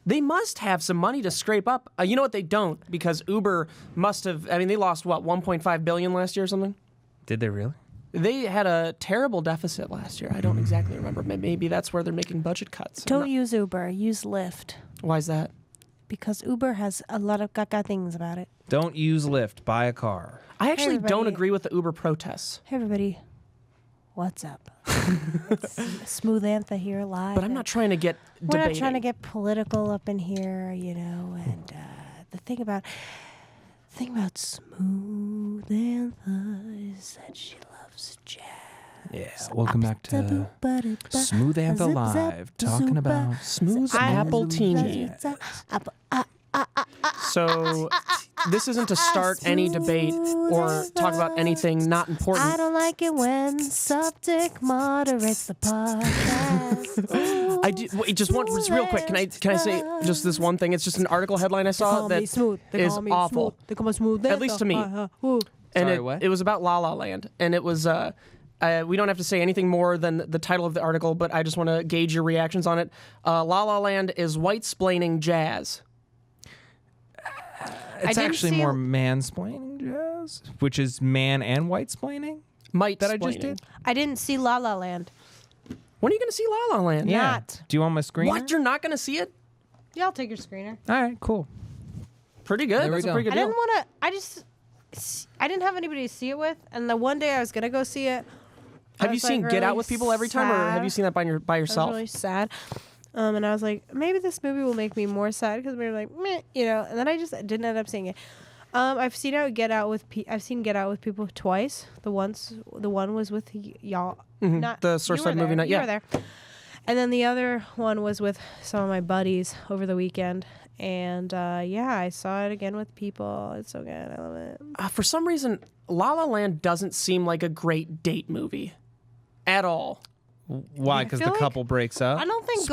They must have some money to scrape up. You know what? They don't, because Uber must have. I mean, they lost what 1.5 billion last year or something. Did they really? They had a terrible deficit last year. I don't exactly remember. Maybe that's where they're making budget cuts. Don't use Uber. Use Lyft. Why is that? Because Uber has a lot of gaga things about it. Don't use Lyft. Buy a car. I actually don't everybody. agree with the Uber protests. Hey everybody, what's up? It's Smooth Antha here live. But I'm not trying to get We're debating. not trying to get political up in here, you know. And the thing about Smooth Antha said she loves jazz. Yeah, welcome back to Smooth Anthem Live, talking about Smooth apple teeny. So this isn't to start any debate or talk about anything not important. I don't like it when Suptic moderates the podcast. I do. Wait, just real quick. Can I say just this one thing? It's just an article headline I saw that is awful. They call me smooth. At least to me. Sorry, And what? it was about La La Land, and it was. We don't have to say anything more than the title of the article, but I just want to gauge your reactions on it. La La Land is white-splaining jazz. It's actually more mansplaining jazz, which is man and white-splaining that I just did. I didn't see La La Land. When are you going to see La La Land? Yeah. Not. Do you want my screen? What? You're not going to see it? Yeah, I'll take your screener. All right, cool. Pretty good. There we That's a go. pretty good I deal. didn't want to. I didn't have anybody to see it with, and the one day I was gonna go see it. Have you seen Get Out with people every time, or have you seen that by I yourself? was really sad. And I was like, maybe this movie will make me more sad because we were like, meh, and then I just didn't end up seeing it. I've seen Get Out with people twice. The one was with y'all, not The you SourceFed were movie there, night, you yeah. were there. And then the other one was with some of my buddies over the weekend. And I saw it again with people. It's so good. I love it. For some reason, La La Land doesn't seem like a great date movie at all. Why? Because the feel like- couple breaks up. I don't think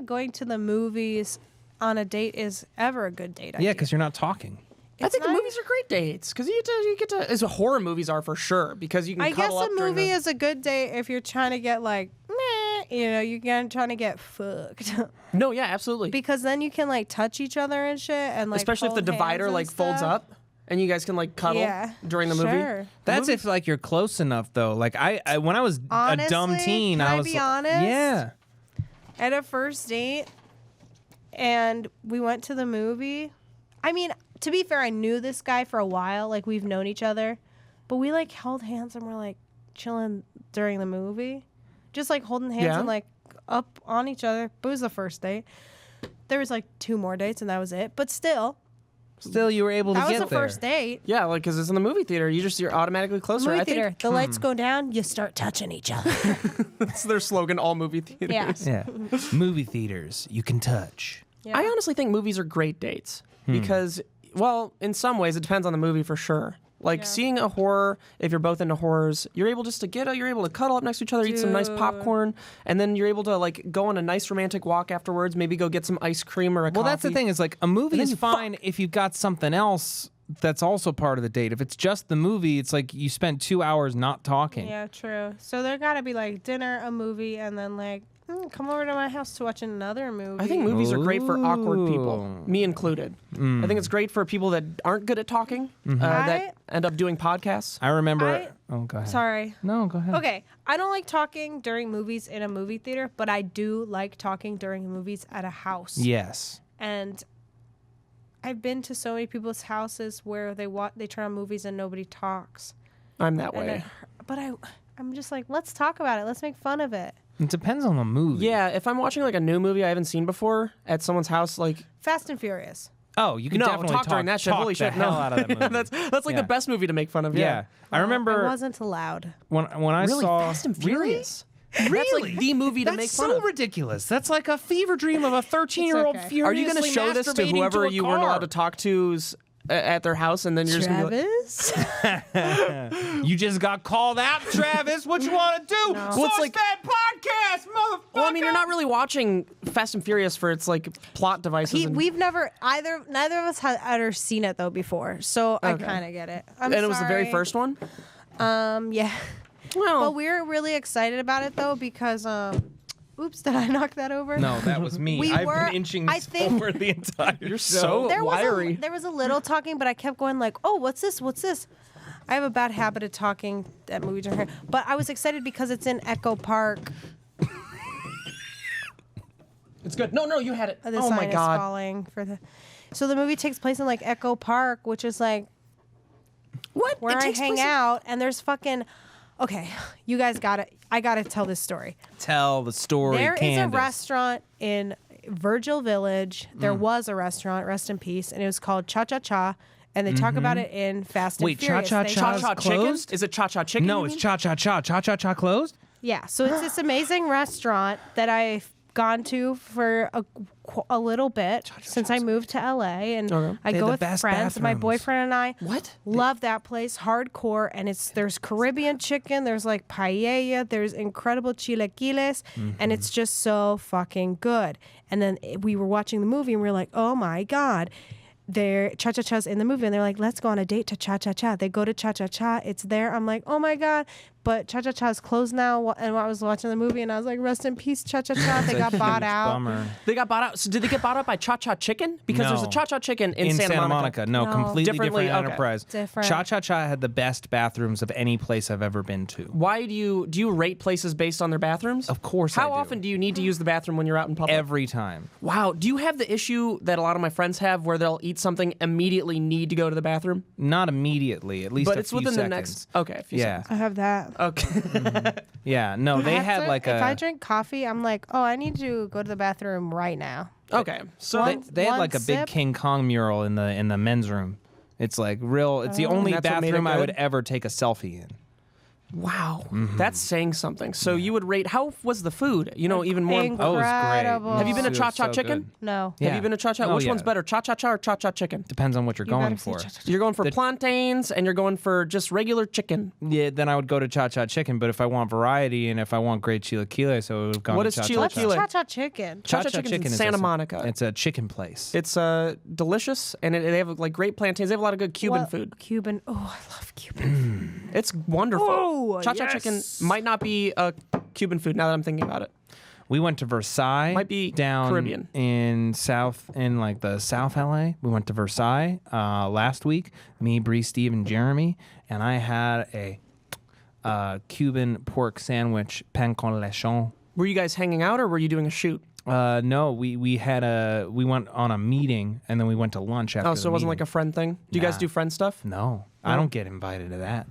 going to the movies on a date is ever a good date. Yeah, because you're not talking. I think the movies are great dates because you get to as horror movies are for sure because you can I guess cuddle up a during movie the- is a good date if you're trying to get like, meh, you're trying to get fucked. No, yeah, absolutely. Because then you can like touch each other and shit, and like Especially if the hold hands divider and like folds stuff. up and you guys can like cuddle during the movie. Sure. That's if like you're close enough though. Like I when I was a dumb Honestly, teen, can I I was be like, honest? yeah. At a first date, and we went to the movie. I mean, to be fair, I knew this guy for a while. Like, we've known each other. But we, like, held hands and we're, like, chilling during the movie. Just, like, holding hands Yeah. and, like, up on each other. But it was the first date. There was, like, 2 more dates, and that was it. But still, Still, you were able to that was get the there. first date. Yeah, like because it's in the movie theater, you're automatically closer. Movie I theater. think The lights go down, you start touching each other. that's their slogan. All movie theaters. Yeah. Yeah. Movie theaters, you can touch. Yeah. I honestly think movies are great dates because, well, in some ways it depends on the movie for sure. Like seeing a horror, if you're both into horrors, you're able just to you're able to cuddle up next to each other, eat some nice popcorn, and then you're able to like go on a nice romantic walk afterwards. Maybe go get some ice cream or a coffee. Well, that's the thing is like a movie then is you fine if you've got something else that's also part of the date. If it's just the movie, it's like you spent 2 hours not talking. Yeah, true. So there gotta be like dinner, a movie, and then like come over to my house to watch another movie. I think movies are great for awkward people, me included. Mm. I think it's great for people that aren't good at talking, that end up doing podcasts. I remember. Oh, go ahead. Sorry. No, go ahead. Okay, I don't like talking during movies in a movie theater, but I do like talking during movies at a house. Yes. And I've been to so many people's houses where they turn on movies and nobody talks. I'm that And way. I'm just like, let's talk about it. Let's make fun of it. It depends on the movie. Yeah, if I'm watching like a new movie I haven't seen before at someone's house, like Fast and Furious. Oh, you can no, definitely talk during that shit. talk Holy the shit, hell no. out of that movie. that's like Yeah. the best movie to make fun of. Yeah. I remember I wasn't allowed. when I Really, saw Fast and Furious. Really? That's like the movie to That's make fun so of. ridiculous. That's like a fever dream of a 13-year-old okay. furiously Are you going to show this to masturbating whoever a you weren't car. allowed to talk to's at their house, and then you're just going to be like, Travis? You just got called out, Travis. What you want to do? Well, it's like- SourceFed Podcast, motherfucker. well, I mean, you're not really watching Fast and Furious for its like plot devices. and Neither of us had ever seen it though before, so I kind of get it. and it was the very first one. Yeah. Well, But we're really excited about it though because oops, did I knock that over? No, that was me. We I've were- been inching I think- over the entire you're show. so wiry. There was a little talking, but I kept going like, "Oh, what's this? What's this?" I have a bad habit of talking at movies during here, but I was excited because it's in Echo Park. It's good. No, you had it. The Oh sign my is god. falling for the. So the movie takes place in like Echo Park, which is like What? where It I takes hang place in- out, and there's fucking. Okay, you guys I gotta tell this story. Tell the story, There is Candace. a restaurant in Virgil Village. There was a restaurant, rest in peace, and it was called Cha Cha Cha, And they talk about it in Fast and Wait, Furious. Cha-Cha-Cha's Cha-Cha Chicken? closed? Is it Cha-Cha Chicken? No, you it's mean? Cha-Cha-Cha. Cha-Cha-Cha closed? Yeah, so it's this amazing restaurant that I've gone to for a little bit since I moved to LA, and I They go have the with best friends. My bathrooms. boyfriend and I What? love that place, hardcore, and there's Caribbean chicken, there's like paella, there's incredible chilaquiles, and it's just so fucking good. And then we were watching the movie and we were like, oh my God. They're Cha-Cha-Cha's in the movie, and they're like, let's go on a date to Cha-Cha-Cha. They go to Cha-Cha-Cha. It's there. I'm like, oh my God. But Cha-Cha-Cha's closed now. And I was watching the movie, and I was like, rest in peace, Cha-Cha-Cha. They got bought out. Bummer. They got bought out. So did they get bought out by Cha-Cha Chicken? Because there's a No. Cha-Cha Chicken in In Santa Monica. No, No. completely Differently, different okay. enterprise. Different. Cha-Cha-Cha had the best bathrooms of any place I've ever been to. Why do you rate places based on their bathrooms? Of course I How do. often do you need to use the bathroom when you're out in public? Every time. Wow. Do you have the issue that a lot of my friends have where they'll eat something, immediately need to go to the bathroom? Not immediately, at least But a it's few within seconds. the next... Okay, a few Yeah. I have that. seconds. Okay. Yeah, no, they I have had to- like if I a... drink coffee, I'm like, oh, I need to go to the bathroom right now. Okay. So... They had one like a big sip. King Kong mural in the men's room. It's like real... It's the only That's what made it bathroom I would good? ever take a selfie in. Wow. That's saying something. So you would rate... How was the food? You know, even more... Incredible. Oh, it's great. Incredible. Have you been to It was Cha-Cha so Chicken? good. No. Yeah. Have you been to Cha-Cha? Oh, Which yeah. one's better, Cha-Cha-Cha or Cha-Cha Chicken? Depends on what you're going gotta say for. Cha-Cha. You're going for The- plantains and you're going for just regular chicken. Yeah, then I would go to Cha-Cha Chicken, but if I want variety and if I want great chilaquiles, so I would have gone What to is Cha-Cha. What's Chilaquile? Cha-Cha Chicken? Cha-Cha Chicken's in is Santa a- Monica. It's a chicken place. It's delicious, and they have like great plantains. They have a lot of good Cuban What- food. Cuban. Oh, I love Cuban food. It's wonderful. Oh, Cha-Cha yes. Chicken might not be Cuban food now that I'm thinking about it. We went to Versailles. Might be down Caribbean. in like the South LA. We went to Versailles last week. Me, Bree, Steve, and Jeremy, and I had a Cuban pork sandwich, pain con lechon. Were you guys hanging out, or were you doing a shoot? No, we went on a meeting and then we went to lunch after. Oh, so it wasn't like a friend thing? Do you guys Nah. do friend stuff? No, I don't get invited to that.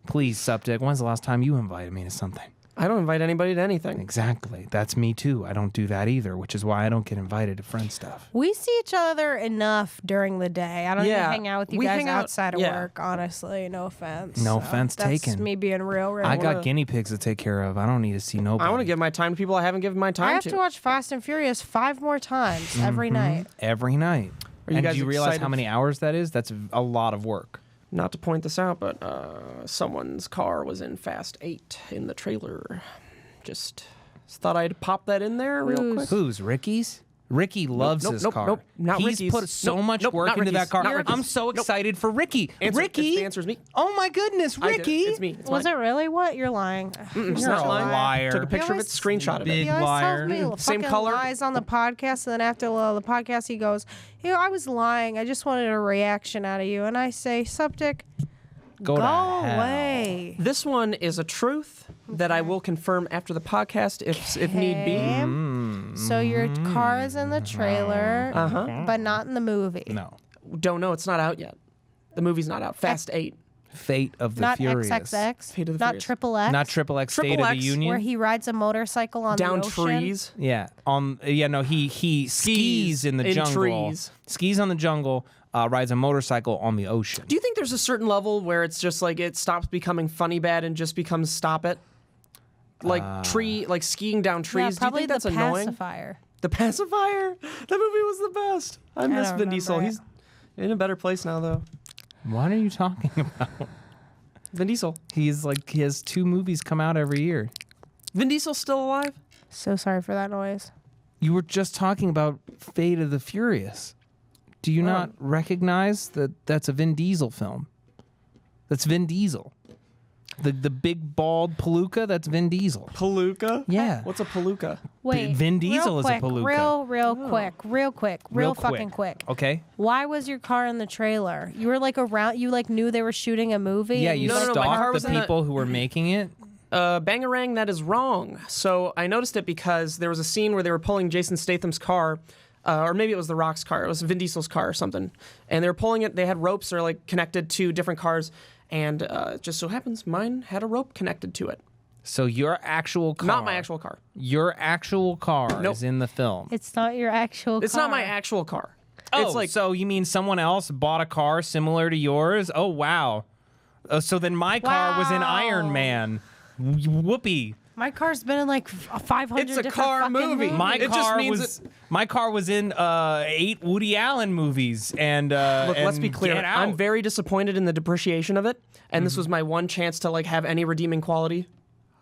Please, Suptic. When's the last time you invited me to something? I don't invite anybody to anything. Exactly. That's me too. I don't do that either, which is why I don't get invited to friend stuff. We see each other enough during the day. I don't even Yeah, hang out with you we guys hang out- outside of yeah. work, honestly. No offense. No So offense that's taken. me being real. I got wanna- guinea pigs to take care of. I don't need to see nobody. I want to give my time to people I haven't given my I time have to watch Fast and Furious 5 more times every night. every night. Are you And guys do you realize excited? how many hours that is? That's a lot of work. Not to point this out, but someone's car was in Fast 8 in the trailer. Just thought I'd pop that in there real quick. Who's Ricky's? Ricky loves nope, his nope, car. nope, not He's Ricky's. put so Nope, much nope, work not into that Ricky's, car. not Ricky's. I'm so Nope. excited for Ricky. Answer, Ricky. the answer is me. Oh my goodness, I did. Ricky. It's me. It's Was mine. it really? What? You're lying. It's You're not a lying. liar. Took a picture of it, always- screenshot of Big it. He always liar. tells me Same fucking color? lies on the podcast, and then after the podcast, he goes, I was lying. I just wanted a reaction out of you." And I say, "Suptic, Go to hell. away." This one is a truth that I will confirm after the podcast if need be. So your car is in the trailer, but not in the movie. No. Don't know. It's not out yet. The movie's not out. Fast 8. Fate of the Not Furious. XXX. Fate of the Not Furious. Triple X. Not Triple X State Triple of the X, Union. where he rides a motorcycle on Down the ocean. trees. Yeah, he skis in the in jungle. trees. Skis on the jungle, rides a motorcycle on the ocean. Do you think there's a certain level where it's just like it stops becoming funny bad and just becomes stop it? Like like skiing down trees. Yeah, Do you probably think that's the annoying? pacifier. The pacifier. That movie was the best. I miss don't Vin Diesel. remember He's in a better place now, though. What are you talking about? Vin Diesel. He has 2 movies come out every year. Vin Diesel's still alive? So sorry for that noise. You were just talking about Fate of the Furious. Do you not recognize that that's a Vin Diesel film? That's Vin Diesel. The big bald palooka, that's Vin Diesel. Palooka? Yeah. What's a palooka? Wait, Vin Diesel real is a quick, palooka. real fucking quick. Okay. Why was your car in the trailer? You were like around. You like knew they were shooting a movie. Yeah, and you No, no, no, my car stalked was the in a- people who were making it. Bangarang, that is wrong. So I noticed it because there was a scene where they were pulling Jason Statham's car, or maybe it was The Rock's car. It was Vin Diesel's car or something. And they were pulling it. They had ropes that are like connected to different cars. And it just so happens mine had a rope connected to it. So your actual car. Not my actual car. Your actual car Nope. is in the film. It's not your actual. It's car. not my actual car. Oh, It's like so you mean someone else bought a car similar to yours? Oh, wow. So then my car was in Wow. Iron Man. Whoopee. My car's been in like 500 It's a different car fucking movie. movies. My It just car means was my car was in 8 Woody Allen movies, and Look, let's be and clear. Get Out. I'm very disappointed in the depreciation of it, and this was my one chance to like have any redeeming quality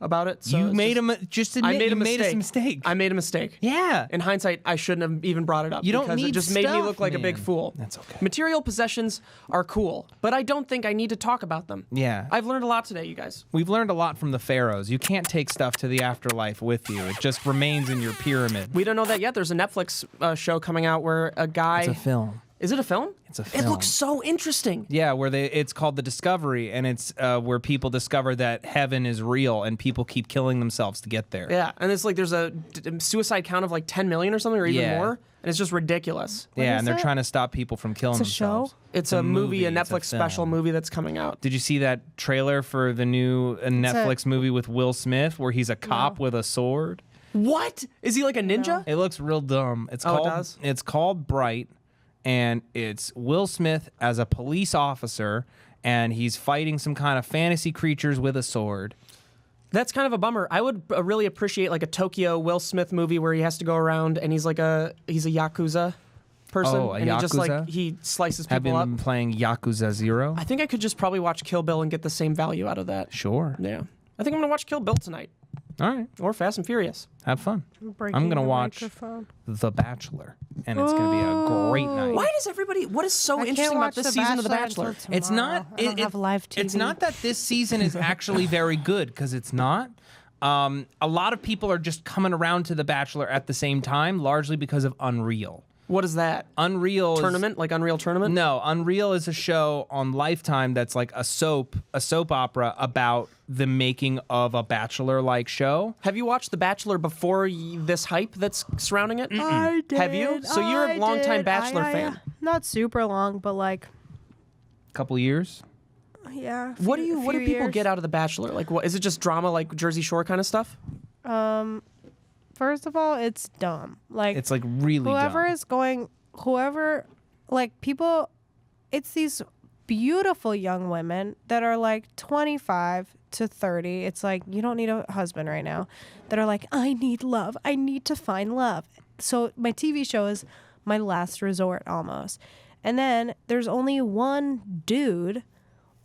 about it. So You it's made just- just admit I made you a made mistake. a mistake. I made a mistake. Yeah. In hindsight, I shouldn't have even brought it up. You don't because it need just made me stuff, look like a big man. fool. That's okay. Material possessions are cool, but I don't think I need to talk about them. Yeah. I've learned a lot today, you guys. We've learned a lot from the pharaohs. You can't take stuff to the afterlife with you. It just remains in your pyramid. We don't know that yet. There's a Netflix show coming out where a guy. It's a film. Is it a film? It's a It film. looks so interesting. Yeah, where it's called The Discovery, and it's where people discover that heaven is real, and people keep killing themselves to get there. Yeah, and it's like there's a suicide count of like 10 million or something, or even Yeah. more, and it's just ridiculous. Yeah, is and they're it? trying to stop people from killing It's a show? themselves. It's a movie, a it's Netflix special film. movie that's coming out. Did you see that trailer for the new Netflix movie with Will Smith, where he's a cop with a sword? What? Is he like a ninja? It looks real dumb. It's Oh, it called does? It's called Bright, and it's Will Smith as a police officer, and he's fighting some kind of fantasy creatures with a sword. That's kind of a bummer. I would really appreciate like a Tokyo Will Smith movie where he has to go around and he's a yakuza person, Oh, a and he just like yakuza? he slices Have people up. been playing Yakuza 0? I think I could just probably watch Kill Bill and get the same value out of that. Sure. Yeah, I think I'm gonna watch Kill Bill tonight All right. or Fast and Furious. Have fun. Breaking I'm gonna the watch microphone. The Bachelor, and it's gonna be a great night. Why does everybody? What is so I can't interesting about watch this The season of The Bachelor Bachelor? until It's not. tomorrow. I don't have live TV. It's not that this season is actually very good, because it's not. A lot of people are just coming around to The Bachelor at the same time, largely because of Unreal. What is that? Unreal is- Tournament, like Unreal Tournament? No, Unreal is a show on Lifetime that's like a soap opera about the making of a Bachelor-like show. Have you watched The Bachelor before this hype that's surrounding it? I did. Have you? So you're a longtime Bachelor fan. Not super long, but like, Couple years. yeah. What do people get out of The Bachelor? Like, what is it? Just drama, like Jersey Shore kind of stuff? First of all, it's dumb. Like, It's like really whoever dumb. is going, like people, it's these beautiful young women that are like 25 to 30. It's like, you don't need a husband right now. That are like, I need love. I need to find love. So my TV show is my last resort almost. And then there's only one dude,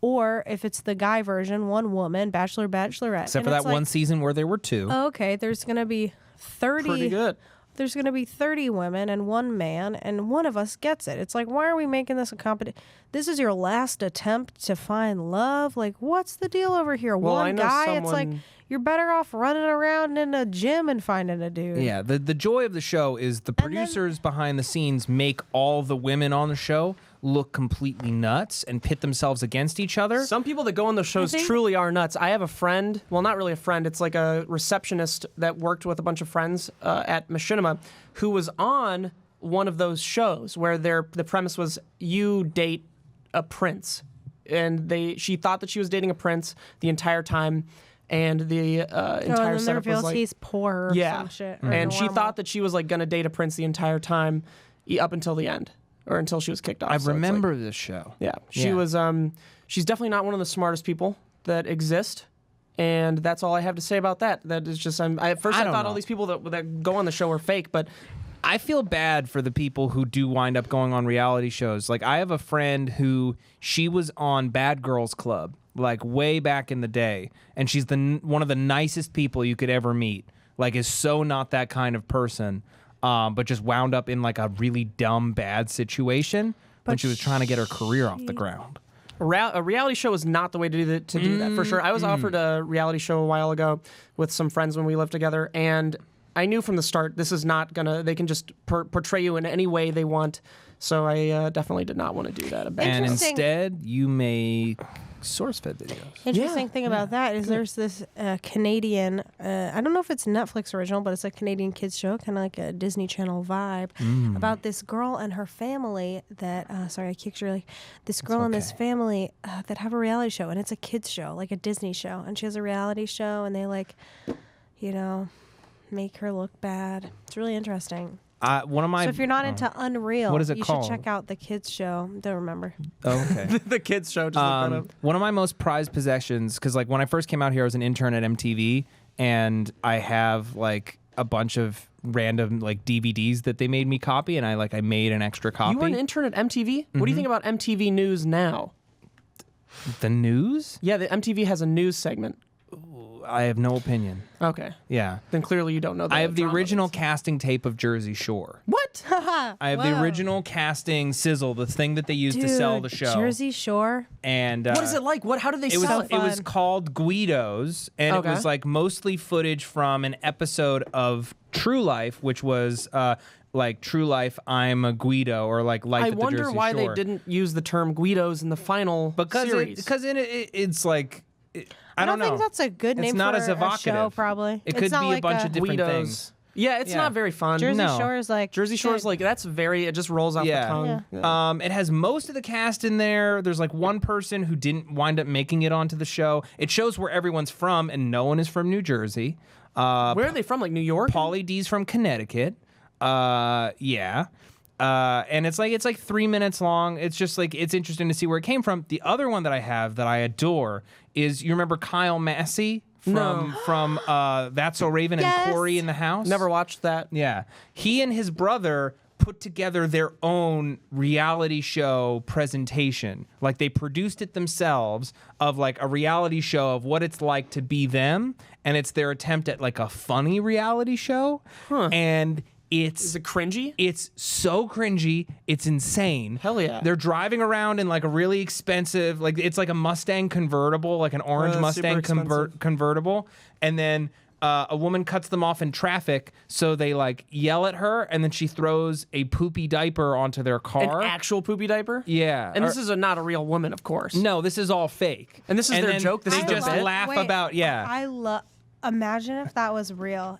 or if it's the guy version, one woman, Bachelor, Bachelorette. Except And for that it's like, one season where there were two. okay, there's going to be 30. Pretty good. There's going to be 30 women and one man, and one of us gets it. It's like, why are we making this a competition? This is your last attempt to find love? Like, what's the deal over here? Well, I one know guy, it's like, someone- you're better off running around in a gym and finding a dude. Yeah, the joy of the show is the producers behind the scenes make all the women on the show look completely nuts and pit themselves against each other. Some people that go on those shows think- truly are nuts. I have a friend, well, not really a friend, it's like a receptionist that worked with a bunch of friends at Machinima who was on one of those shows where the premise was you date a prince. And she thought that she was dating a prince the entire time. And the entire and then setup reveals was like, he's poor or yeah. some shit. or And she normal. thought that she was like gonna date a prince the entire time, up until the end, or until she was kicked off. I So it's like- remember this show. yeah, she Yeah. was. She's definitely not one of the smartest people that exist, and that's all I have to say about that. That is just. At first, I I don't thought know. all these people that go on the show are fake, but I feel bad for the people who do wind up going on reality shows. Like, I have a friend who she was on Bad Girls Club, like way back in the day, and she's one of the nicest people you could ever meet. Like, is so not that kind of person, but just wound up in like a really dumb, bad situation when But she was trying to get her career off the ground. a reality show is not the way to do that for sure. I was offered a reality show a while ago with some friends when we lived together, and I knew from the start this is not gonna. They can just portray you in any way they want. So I definitely did not want to do that. And Interesting. instead, you make SourceFed videos. Interesting thing about that is there's this Canadian, I don't know if it's Netflix original, but it's a Canadian kids show, kind of like a Disney Channel vibe, about this girl and her family that, sorry, I kicked you, like, this girl and this family that have a reality show, and it's a kids show, like a Disney show, and she has a reality show, and they, like, you know, make her look bad. It's really interesting. One of my. So if you're not into Unreal, What is it you called? should check out the kids show. Don't remember. Oh, okay. The kids show. Just look that up. One of my most prized possessions, because like when I first came out here, I was an intern at MTV, and I have like a bunch of random like DVDs that they made me copy, and I made an extra copy. You were an intern at MTV? What do you think about MTV News now? The news? Yeah, the MTV has a news segment. I have no opinion. Okay. Yeah. Then clearly you don't know that. I have the original casting tape of Jersey Shore. What? I have the original casting sizzle, the thing that they used to sell the show. Jersey Shore. And What is it like? How do they It was sell it? it was called Guidos, and Okay. it was like mostly footage from an episode of True Life, which was like True Life, I'm a Guido, or like Life I at the wonder Jersey why Shore. they didn't use the term Guidos in the final series. Because it's like I don't know. think that's a good name It's not for as a evocative. show, probably. It It's could not be like a bunch of different Guidos. things. Yeah, it's Yeah. not very fun. Jersey No. Shore is like Jersey Shore's good. like it just rolls off the Yeah. tongue. Yeah. It has most of the cast in there. There's like one person who didn't wind up making it onto the show. It shows where everyone's from, and no one is from New Jersey. Where are they from? Like New York? Pauly D's from Connecticut. Yeah. And it's like 3 minutes long. It's just like, it's interesting to see where it came from. The other one that I have that I adore is, you remember Kyle Massey from That's So Raven Yes. and Corey in the House? Never watched that. Yeah. He and his brother put together their own reality show presentation. Like they produced it themselves, of like a reality show of what it's like to be them, and it's their attempt at like a funny reality show. And Is it cringy? it's so cringy, it's insane. Hell yeah. They're driving around in like a really expensive, like it's like a Mustang convertible, like an orange super Mustang expensive. convertible, and then a woman cuts them off in traffic, so they like yell at her, and then she throws a poopy diaper onto their car. An actual poopy diaper? Yeah. And this is not a real woman, of course. No, this is all fake. And this is their then joke? This they is their just bit? laugh Wait, about, yeah. I love. Imagine if that was real.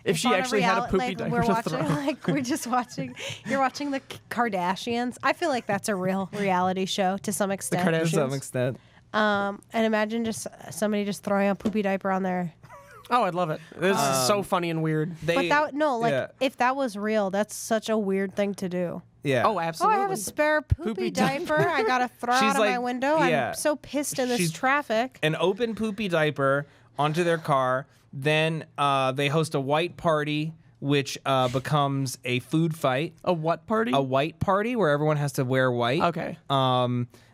If she on actually had a reality- poopy like, diaper we're to watching, throw. like we're just watching. You're watching the Kardashians. I feel like that's a real reality show to some extent. Kardashians? To some extent. And imagine just somebody just throwing a poopy diaper on there. Oh, I'd love it. This is so funny and weird. But that yeah. if that was real, that's such a weird thing to do. Yeah. Oh, Oh, absolutely. I have a spare poopy diaper. I gotta throw She's out of my like- window. yeah. I'm so pissed in this She's- traffic. An open poopy diaper onto their car. Then they host a white party, which becomes a food fight. A what party? A white party where everyone has to wear white. Okay.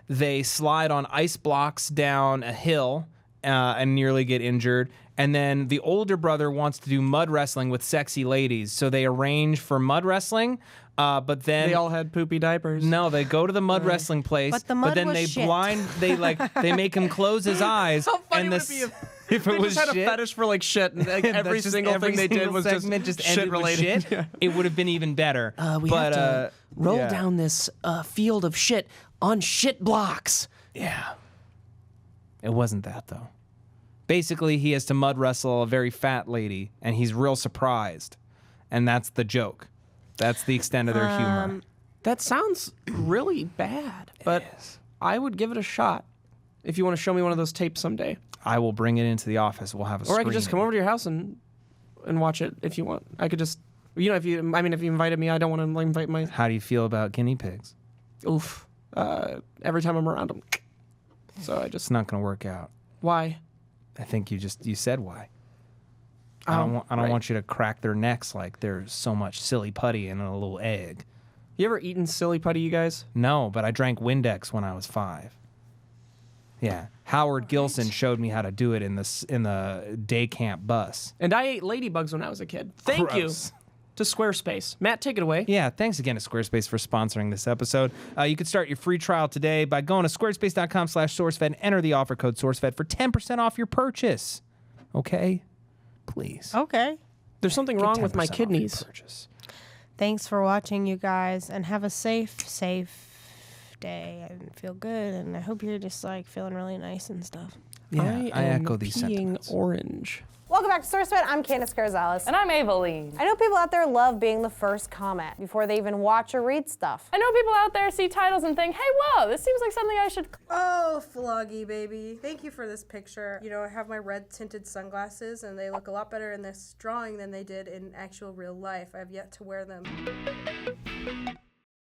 They slide on ice blocks down a hill and nearly get injured. And then the older brother wants to do mud wrestling with sexy ladies. So they arrange for mud wrestling, but then... They all had poopy diapers. No, they go to the mud wrestling place, But the mud then was they shit. they make him close his eyes. How funny and would this, it be if They it was just had shit, a fetish for like shit, and like, that's every just single thing they did single was segment just ended shit with related. shit, it would have been even better. We but, have to roll yeah. down this field of shit on shit blocks. Yeah. It wasn't that, though. Basically, he has to mud wrestle a very fat lady, and he's real surprised. And that's the joke. That's the extent of their humor. That sounds really bad, but I would give it a shot if you want to show me one of those tapes someday. I will bring it into the office. We'll have a Or I could just come screening. over to your house and watch it if you want. I could just, if you invited me, I don't want to invite my, How do you feel about guinea pigs? oof, every time I'm around them. So I just, It's not going to work out. why? I think you said why. I don't right. want you to crack their necks like there's so much silly putty in a little egg. You ever eaten silly putty, you guys? No, but I drank Windex when I was 5. Yeah, Howard Gilson showed me how to do it in the day camp bus. And I ate ladybugs when I was a kid. Thank Gross. you to Squarespace. Matt, take it away. Yeah, thanks again to Squarespace for sponsoring this episode. You can start your free trial today by going to squarespace.com/SourceFed and enter the offer code SourceFed for 10% off your purchase. Okay? Please. Okay. There's something Get wrong with 10% my off your kidneys. purchase. Thanks for watching, you guys, and have a safe day. I feel good, and I hope you're just like feeling really nice and stuff. Yeah, I am echo these peeing sentiments. orange. Welcome welcome back to SourceFed. I'm Candace Carzales. And I'm Aveline. I know people out there love being the first comment before they even watch or read stuff. I know people out there see titles and think, hey, whoa, this seems like something I should... Oh, Floggy, baby. Thank you for this picture. You know, I have my red tinted sunglasses and they look a lot better in this drawing than they did in actual real life. I have yet to wear them.